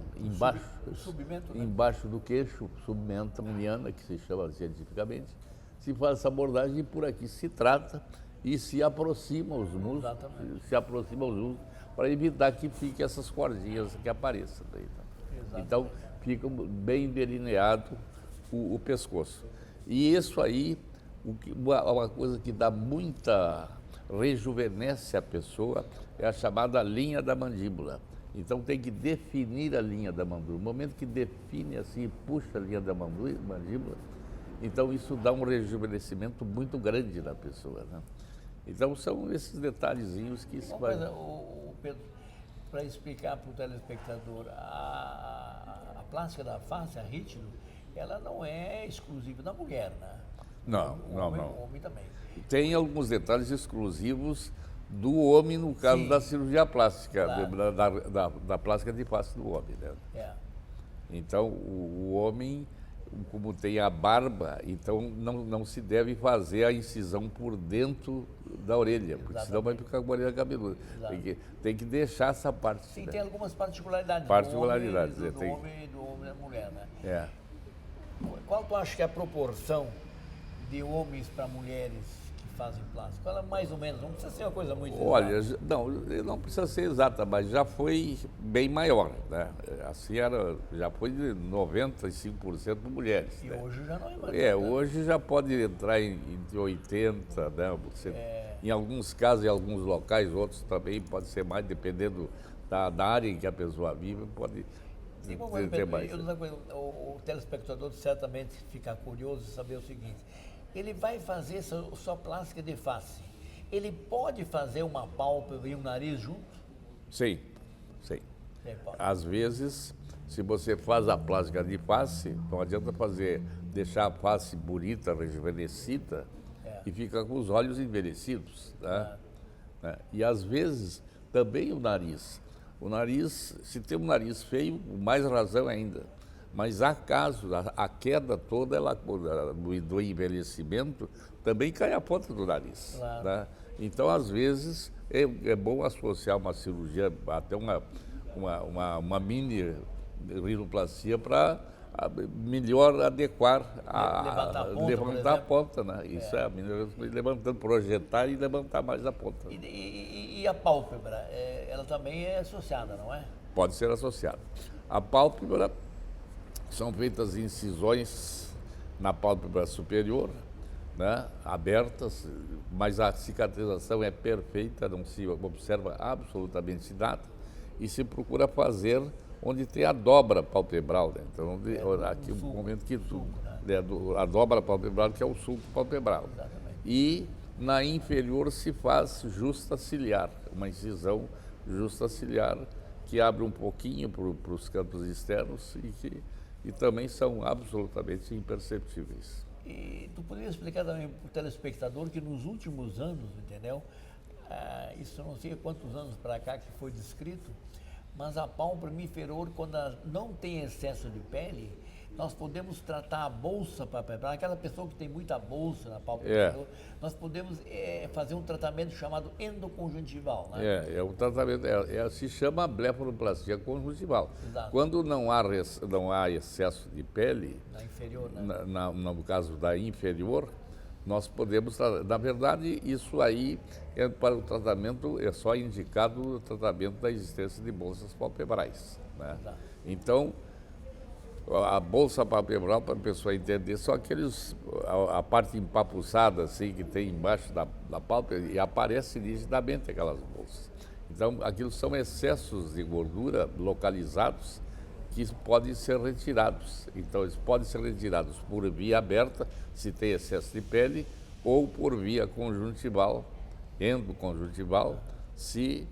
Speaker 4: embaixo do queixo, submenta mediana, que se chama cientificamente. Se faz essa abordagem e por aqui se trata e se aproxima os músculos, para evitar que fiquem essas cordinhas que apareçam. Então, fica bem delineado o pescoço. E isso aí, uma coisa que dá rejuvenesce a pessoa, é a chamada linha da mandíbula. Então tem que definir a linha da mandíbula. No momento que define assim, puxa a linha da mandíbula, então isso dá um rejuvenescimento muito grande na pessoa, né? Então são esses detalhezinhos que se vai...
Speaker 3: Pedro, para explicar para o telespectador, a plástica da face, a rítido, ela não é exclusiva da mulher, né?
Speaker 4: Não.
Speaker 3: O homem também.
Speaker 4: Tem alguns detalhes exclusivos do homem no caso, sim, da cirurgia plástica, claro, da plástica de face do homem, né? Então, o homem, como tem a barba, então não se deve fazer a incisão por dentro da orelha, porque senão vai ficar com a orelha cabeluda. Tem que deixar essa parte.
Speaker 3: Sim, tem algumas particularidades.
Speaker 4: Do
Speaker 3: homem e da mulher, né? Qual tu acha que é a proporção de homens para mulheres que fazem plástica? Fala mais ou menos, não precisa ser uma coisa muito exata.
Speaker 4: Não precisa ser exata, mas já foi bem maior, né? Assim já foi de 95% de mulheres.
Speaker 3: E
Speaker 4: né?
Speaker 3: Hoje já não é mais.
Speaker 4: Hoje já pode entrar em 80%, né? Em alguns casos, em alguns locais, outros também pode ser mais, dependendo da área em que a pessoa vive, pode ter mais.
Speaker 3: O telespectador certamente fica curioso de saber o seguinte: ele vai fazer só plástica de face. Ele pode fazer uma pálpebra e um nariz junto?
Speaker 4: Sim. Às vezes, se você faz a plástica de face, não adianta deixar a face bonita, rejuvenescida, e fica com os olhos envelhecidos, né? E às vezes, também o nariz. O nariz, se tem um nariz feio, mais razão ainda. Mas há casos, a queda toda do envelhecimento, também cai a ponta do nariz.
Speaker 3: Claro.
Speaker 4: Né? Então, às vezes, é bom associar uma cirurgia, até uma mini rinoplastia para melhor adequar, levantar a ponta. Né? Isso é a mini levantando, projetar e levantar mais a ponta.
Speaker 3: E a pálpebra, ela também é associada, não é?
Speaker 4: Pode ser associada. A pálpebra, são feitas incisões na pálpebra superior, né, abertas, mas a cicatrização é perfeita, não se observa absolutamente nada, e se procura fazer onde tem a dobra palpebral, né? Então, aqui o momento que a dobra palpebral, que é o sulco palpebral.
Speaker 3: Exatamente.
Speaker 4: E na inferior se faz justa ciliar, uma incisão justa ciliar, que abre um pouquinho para os cantos externos e também são absolutamente imperceptíveis.
Speaker 3: E tu poderia explicar também para o telespectador que nos últimos anos, entendeu? Isso eu não sei quantos anos para cá que foi descrito, mas a pálpebra inferior, quando não tem excesso de pele, nós podemos tratar a bolsa palpebral, aquela pessoa que tem muita bolsa na pálpebra inferior, nós podemos fazer um tratamento chamado endoconjuntival, né?
Speaker 4: É um tratamento, se chama blefaroplastia conjuntival.
Speaker 3: Exato.
Speaker 4: Quando não há excesso de pele,
Speaker 3: Na inferior, né?
Speaker 4: no caso da inferior, nós podemos, na verdade, isso aí para o tratamento, é só indicado o tratamento da existência de bolsas palpebrais, né?
Speaker 3: Exato.
Speaker 4: Então, a bolsa palpebral, para a pessoa entender, são a parte empapuçada assim, que tem embaixo da pálpebra e aparece nitidamente aquelas bolsas. Então, aquilo são excessos de gordura localizados que podem ser retirados. Então, eles podem ser retirados por via aberta, se tem excesso de pele, ou por via conjuntival, endoconjuntival, se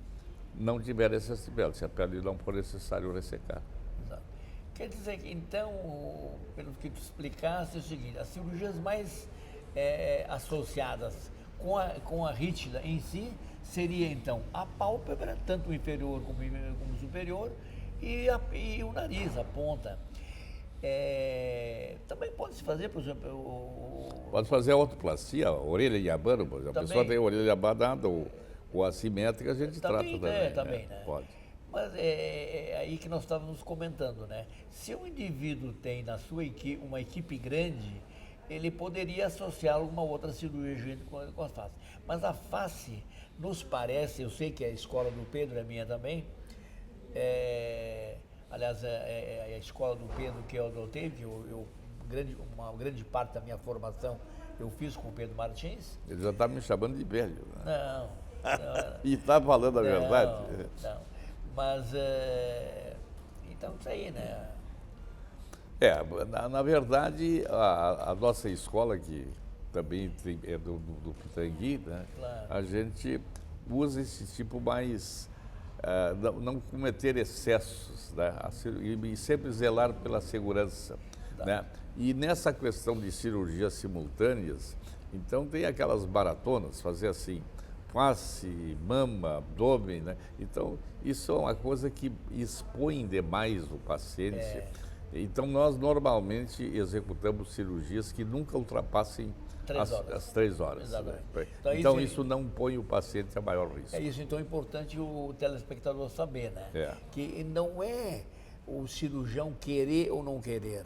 Speaker 4: não tiver excesso de pele, se a pele não for necessário ressecar.
Speaker 3: Exato. Quer dizer que, então, pelo que tu explicaste, é o seguinte, as cirurgias mais associadas com a rítila em si seria, então, a pálpebra, tanto inferior como superior, e o nariz, a ponta. Também pode-se fazer, por exemplo...
Speaker 4: Pode fazer a ortoplastia, a orelha de abano, por exemplo. A pessoa tem a orelha abanada ou assimétrica, a gente trata também.
Speaker 3: Também, né?
Speaker 4: Pode.
Speaker 3: Mas é aí que nós estávamos comentando, né? Se um indivíduo tem na sua equipe uma equipe grande, ele poderia associar alguma outra cirurgia com a face. Mas a face, nos parece, eu sei que a escola do Pedro é minha também, aliás, a escola do Pedro que eu adotei, que uma grande parte da minha formação eu fiz com o Pedro Martins.
Speaker 4: Ele já está me chamando de velho, né?
Speaker 3: Não.
Speaker 4: E está falando a verdade?
Speaker 3: Não. Mas, então, isso aí, né?
Speaker 4: Na verdade, a nossa escola, que também é do Pitangui, né?
Speaker 3: Claro.
Speaker 4: A gente usa esse tipo mais... não cometer excessos, né? E sempre zelar pela segurança.
Speaker 3: Tá.
Speaker 4: Né? E nessa questão de cirurgias simultâneas, então tem aquelas maratonas, fazer assim, face, mama, abdômen, né? Então, isso é uma coisa que expõe demais o paciente. Então, nós normalmente executamos cirurgias que nunca ultrapassem as 3 horas.
Speaker 3: Exatamente.
Speaker 4: Né?
Speaker 3: Então,
Speaker 4: isso não põe o paciente a maior risco.
Speaker 3: É isso, então é importante o telespectador saber, né? Que não é o cirurgião querer ou não querer.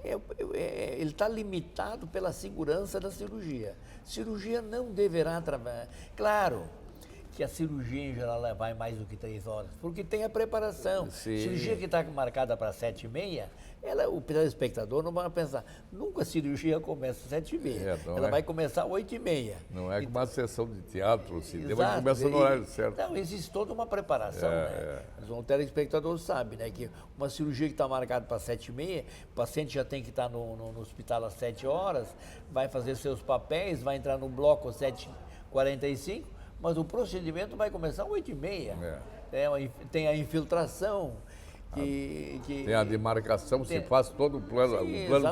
Speaker 3: Ele está limitado pela segurança da cirurgia. Cirurgia não deverá trabalhar. Claro que a cirurgia em geral vai mais do que 3 horas, porque tem a preparação.
Speaker 4: Sim.
Speaker 3: Cirurgia que está marcada para 7h30, o telespectador não vai pensar, nunca a cirurgia começa às 7h30, ela vai começar às 8h30.
Speaker 4: Não é como uma sessão de teatro, o cinema
Speaker 3: Exato.
Speaker 4: começa no horário certo.
Speaker 3: Não, existe toda uma preparação, né? Mas o telespectador sabe, né, que uma cirurgia que está marcada para 7h30, o paciente já tem que estar no hospital às 7 horas, vai fazer seus papéis, vai entrar no bloco às 7h45, mas o procedimento vai começar às 8h30. Tem a infiltração.
Speaker 4: Tem a demarcação, se faz todo o plano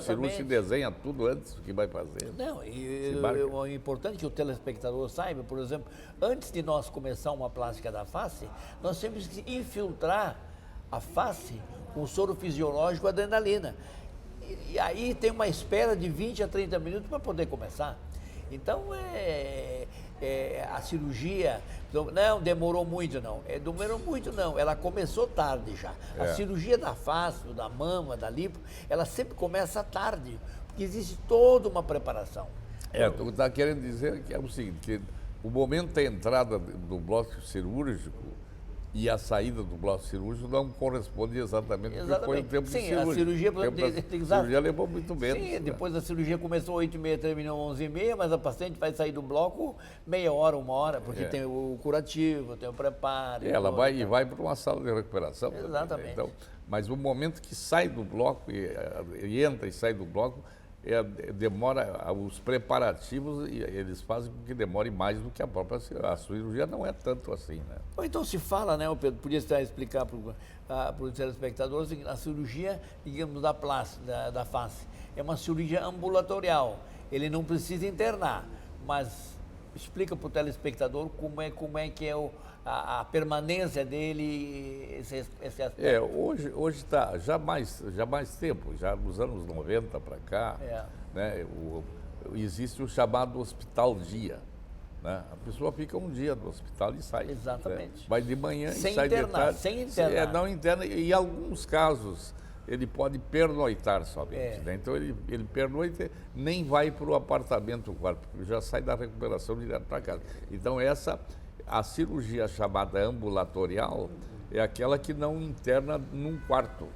Speaker 4: cirúrgico, se desenha tudo antes do que vai fazer.
Speaker 3: Não, é importante que o telespectador saiba, por exemplo, antes de nós começar uma plástica da face, nós temos que infiltrar a face com soro fisiológico adrenalina. E aí tem uma espera de 20 a 30 minutos para poder começar. Então, a cirurgia, não, demorou muito não, ela começou tarde já. A cirurgia da face, da mama, da lipo, ela sempre começa tarde, porque existe toda uma preparação.
Speaker 4: Tu está querendo dizer que é o seguinte, que o momento da entrada do bloco cirúrgico E a saída do bloco cirúrgico não corresponde exatamente ao que foi o tempo de
Speaker 3: Sim,
Speaker 4: cirurgia.
Speaker 3: a cirurgia,
Speaker 4: O tempo da cirurgia levou muito menos.
Speaker 3: Sim, depois a cirurgia começou 8h30, terminou 11h30, mas a paciente vai sair do bloco meia hora, 1 hora, porque tem o curativo, tem o preparo.
Speaker 4: Ela vai para uma sala de recuperação.
Speaker 3: Exatamente.
Speaker 4: Também, né? Então, mas o momento que sai do bloco, e entra e sai do bloco, demora, os preparativos, eles fazem com que demore mais do que a própria cirurgia. A cirurgia não é tanto assim, né?
Speaker 3: Ou então se fala, né, Pedro, podia explicar para os telespectadores, a cirurgia, digamos, da face, é uma cirurgia ambulatorial, ele não precisa internar, mas explica para o telespectador como é que é a permanência dele, esse aspecto.
Speaker 4: Hoje está já mais tempo, já nos anos 90 para cá, né, existe o chamado hospital-dia. Né? A pessoa fica um dia no hospital e sai.
Speaker 3: Exatamente.
Speaker 4: Né? Vai de manhã
Speaker 3: sem
Speaker 4: e sai
Speaker 3: internar,
Speaker 4: de tarde.
Speaker 3: Sem internar.
Speaker 4: Não interna. E em alguns casos, ele pode pernoitar somente. Né? Então, ele pernoita, nem vai para o apartamento, porque já sai da recuperação direto para casa. Então, a cirurgia chamada ambulatorial é aquela que não interna num quarto.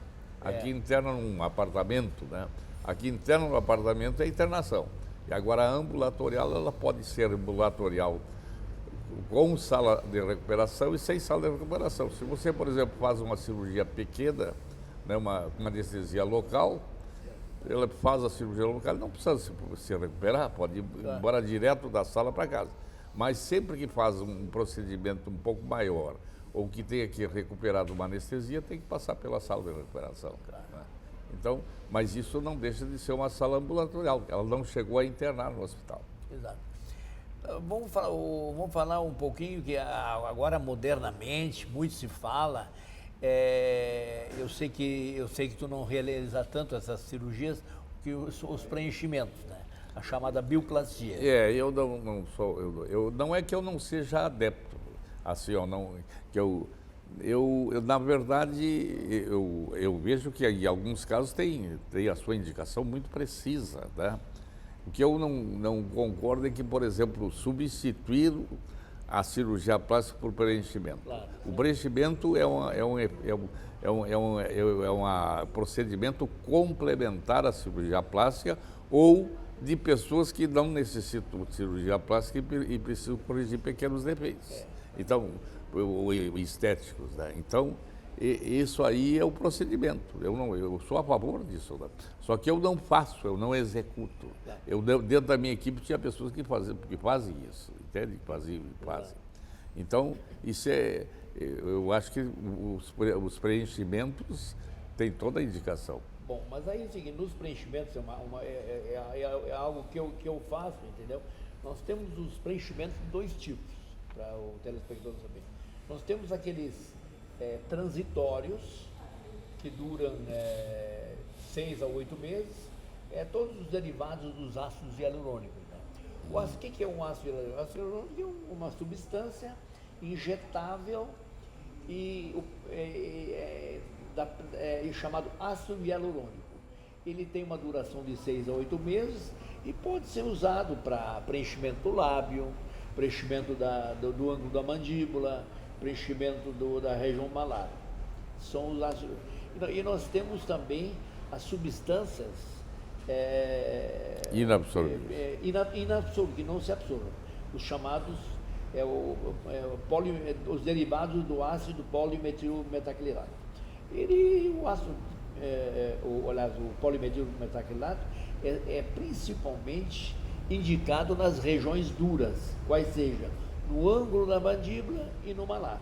Speaker 4: Aqui interna num apartamento, né? Aqui interna no apartamento é internação. E agora a ambulatorial, ela pode ser ambulatorial com sala de recuperação e sem sala de recuperação. Se você, por exemplo, faz uma cirurgia pequena, né, uma anestesia local, ela faz a cirurgia local, não precisa se recuperar, pode ir embora direto da sala para casa. Mas sempre que faz um procedimento um pouco maior ou que tenha que recuperar de uma anestesia, tem que passar pela sala de recuperação. Né? Então, mas isso não deixa de ser uma sala ambulatorial, ela não chegou a internar no hospital.
Speaker 3: Exato. Vamos falar um pouquinho que agora modernamente muito se fala. Eu sei que tu não realiza tanto essas cirurgias, que os preenchimentos, né? A chamada bioplastia.
Speaker 4: Eu não sou, não é que eu não seja adepto, assim, na verdade, eu vejo que em alguns casos tem a sua indicação muito precisa, né? O que eu não concordo é que, por exemplo, substituir a cirurgia plástica por preenchimento. Claro. O preenchimento é um procedimento complementar à cirurgia plástica ou de pessoas que não necessitam de cirurgia plástica e precisam corrigir pequenos defeitos. Então, estéticos, né? Então, isso aí é o procedimento. Eu sou a favor disso, né? Só que eu não faço, eu não executo. Dentro da minha equipe tinha pessoas que fazem isso, entende? Que fazem. Então, isso eu acho que os preenchimentos têm toda a indicação.
Speaker 3: Bom, mas aí é o seguinte, nos preenchimentos é algo que eu faço, entendeu? Nós temos os preenchimentos de 2 tipos, para o telespectador saber. Nós temos aqueles transitórios, que duram 6 a 8 meses, todos os derivados dos ácidos hialurônicos. Né? O que é um ácido hialurônico? O ácido hialurônico é uma substância injetável chamado ácido hialurônico. Ele tem uma duração de 6 a 8 meses e pode ser usado para preenchimento do lábio, preenchimento do ângulo da mandíbula, preenchimento da região malar. São os ácidos. E nós temos também as substâncias
Speaker 4: inabsorvíveis,
Speaker 3: que não se absorvem. Os chamados os derivados do ácido polimetilmetacrilato. O polimetilmetacrilato é principalmente indicado nas regiões duras, quais sejam no ângulo da mandíbula e no malar.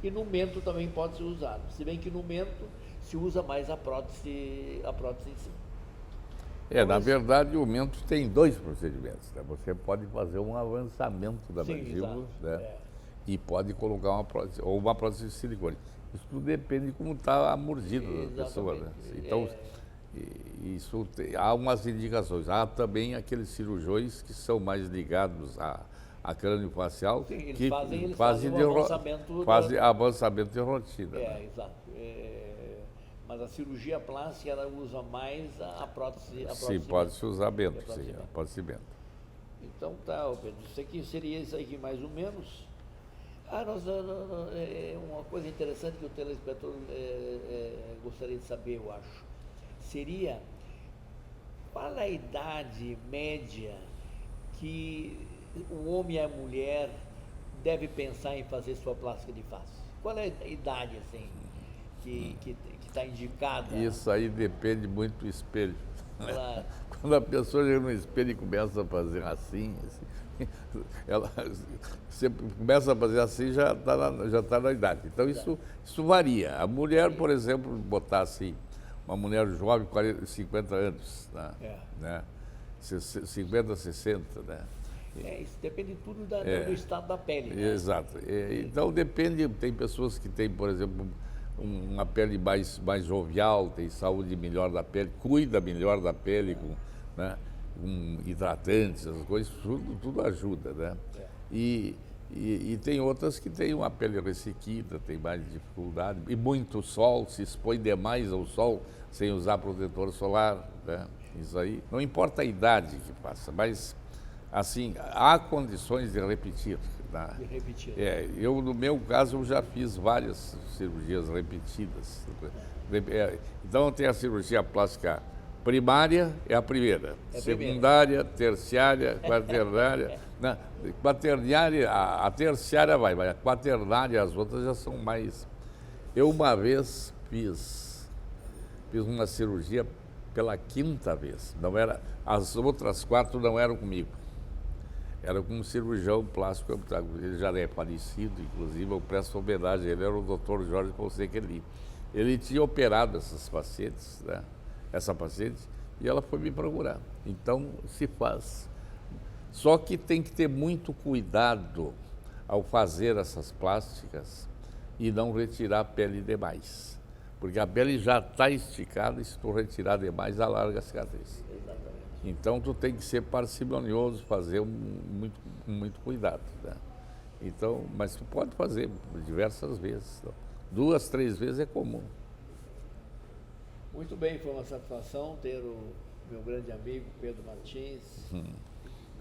Speaker 3: E no mento também pode ser usado, se bem que no mento se usa mais a prótese em si.
Speaker 4: Na verdade, o mento tem 2 procedimentos. Né? Você pode fazer um avançamento da mandíbula, né? E pode colocar uma prótese de silicone. Isso tudo depende de como está a mordida da pessoa. Né? Então, há umas indicações. Há também aqueles cirurgiões que são mais ligados a crânio-facial, que fazem avançamento de rotina.
Speaker 3: Exato. Mas a cirurgia plástica, ela usa mais a prótese.
Speaker 4: Sim, pode-se usar bento, sim, pode ser bento.
Speaker 3: Então tá, Pedro, isso aqui seria isso aqui mais ou menos. É uma coisa interessante que o telespectador gostaria de saber, eu acho, seria qual a idade média que o homem e a mulher deve pensar em fazer sua plástica de face? Qual é a idade assim que está indicada?
Speaker 4: Isso aí depende muito do espelho.
Speaker 3: Claro.
Speaker 4: Quando a pessoa chega no espelho e começa a fazer assim, ela sempre começa a fazer assim, já está na idade. Então isso varia. A mulher, por exemplo, botar assim, uma mulher jovem, 50 anos, né? 50, 60, né?
Speaker 3: Isso depende tudo do estado da pele, né?
Speaker 4: Exato. Então depende, tem pessoas que têm, por exemplo, uma pele mais jovial, tem saúde melhor da pele, cuida melhor da pele com hidratantes, essas coisas, tudo ajuda, né? E tem outras que têm uma pele ressequida, tem mais dificuldade, e muito sol, se expõe demais ao sol sem usar protetor solar, né? Isso aí, não importa a idade que passa, mas assim, há condições de repetir. Né?
Speaker 3: De repetir.
Speaker 4: Eu, no meu caso, eu já fiz várias cirurgias repetidas. Então, tem a cirurgia plástica primária, é a primeira. Secundária, terciária, quaternária. Não, quaternária, a terciária vai, mas a quaternária, as outras já são mais... Eu, uma vez, fiz uma cirurgia pela 5ª vez. Não era, as outras 4 não eram comigo. Era com um cirurgião plástico, ele já é falecido, inclusive, eu presto homenagem a ele, era o Dr. Jorge Fonseca. Ele tinha operado essas pacientes, né? Essa paciente, e ela foi me procurar. Então, se faz. Só que tem que ter muito cuidado ao fazer essas plásticas e não retirar a pele demais. Porque a pele já está esticada e se tu retirar demais, alarga a cicatriz.
Speaker 3: Exatamente.
Speaker 4: Então, tu tem que ser parcimonioso, fazer com muito cuidado, né? Então, mas tu pode fazer diversas vezes. 2, 3 vezes é comum.
Speaker 3: Muito bem, foi uma satisfação ter o meu grande amigo Pedro Martins.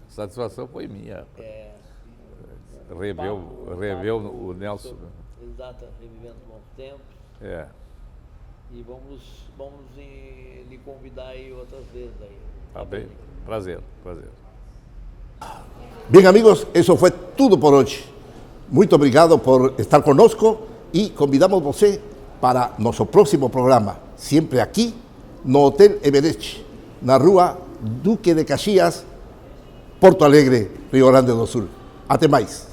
Speaker 4: Satisfação foi minha. Reveu o Nelson.
Speaker 3: Exato, revivendo bons tempos. E vamos lhe convidar aí outras vezes aí.
Speaker 4: Tá bem? Prazer.
Speaker 1: Bien, amigos, eso fue todo por hoy. Muito obrigado por estar conosco y convidamos você para nuestro próximo programa, siempre aquí, no Hotel Everest, na rua Duque de Caxias, Porto Alegre, Rio Grande do Sul. Até mais.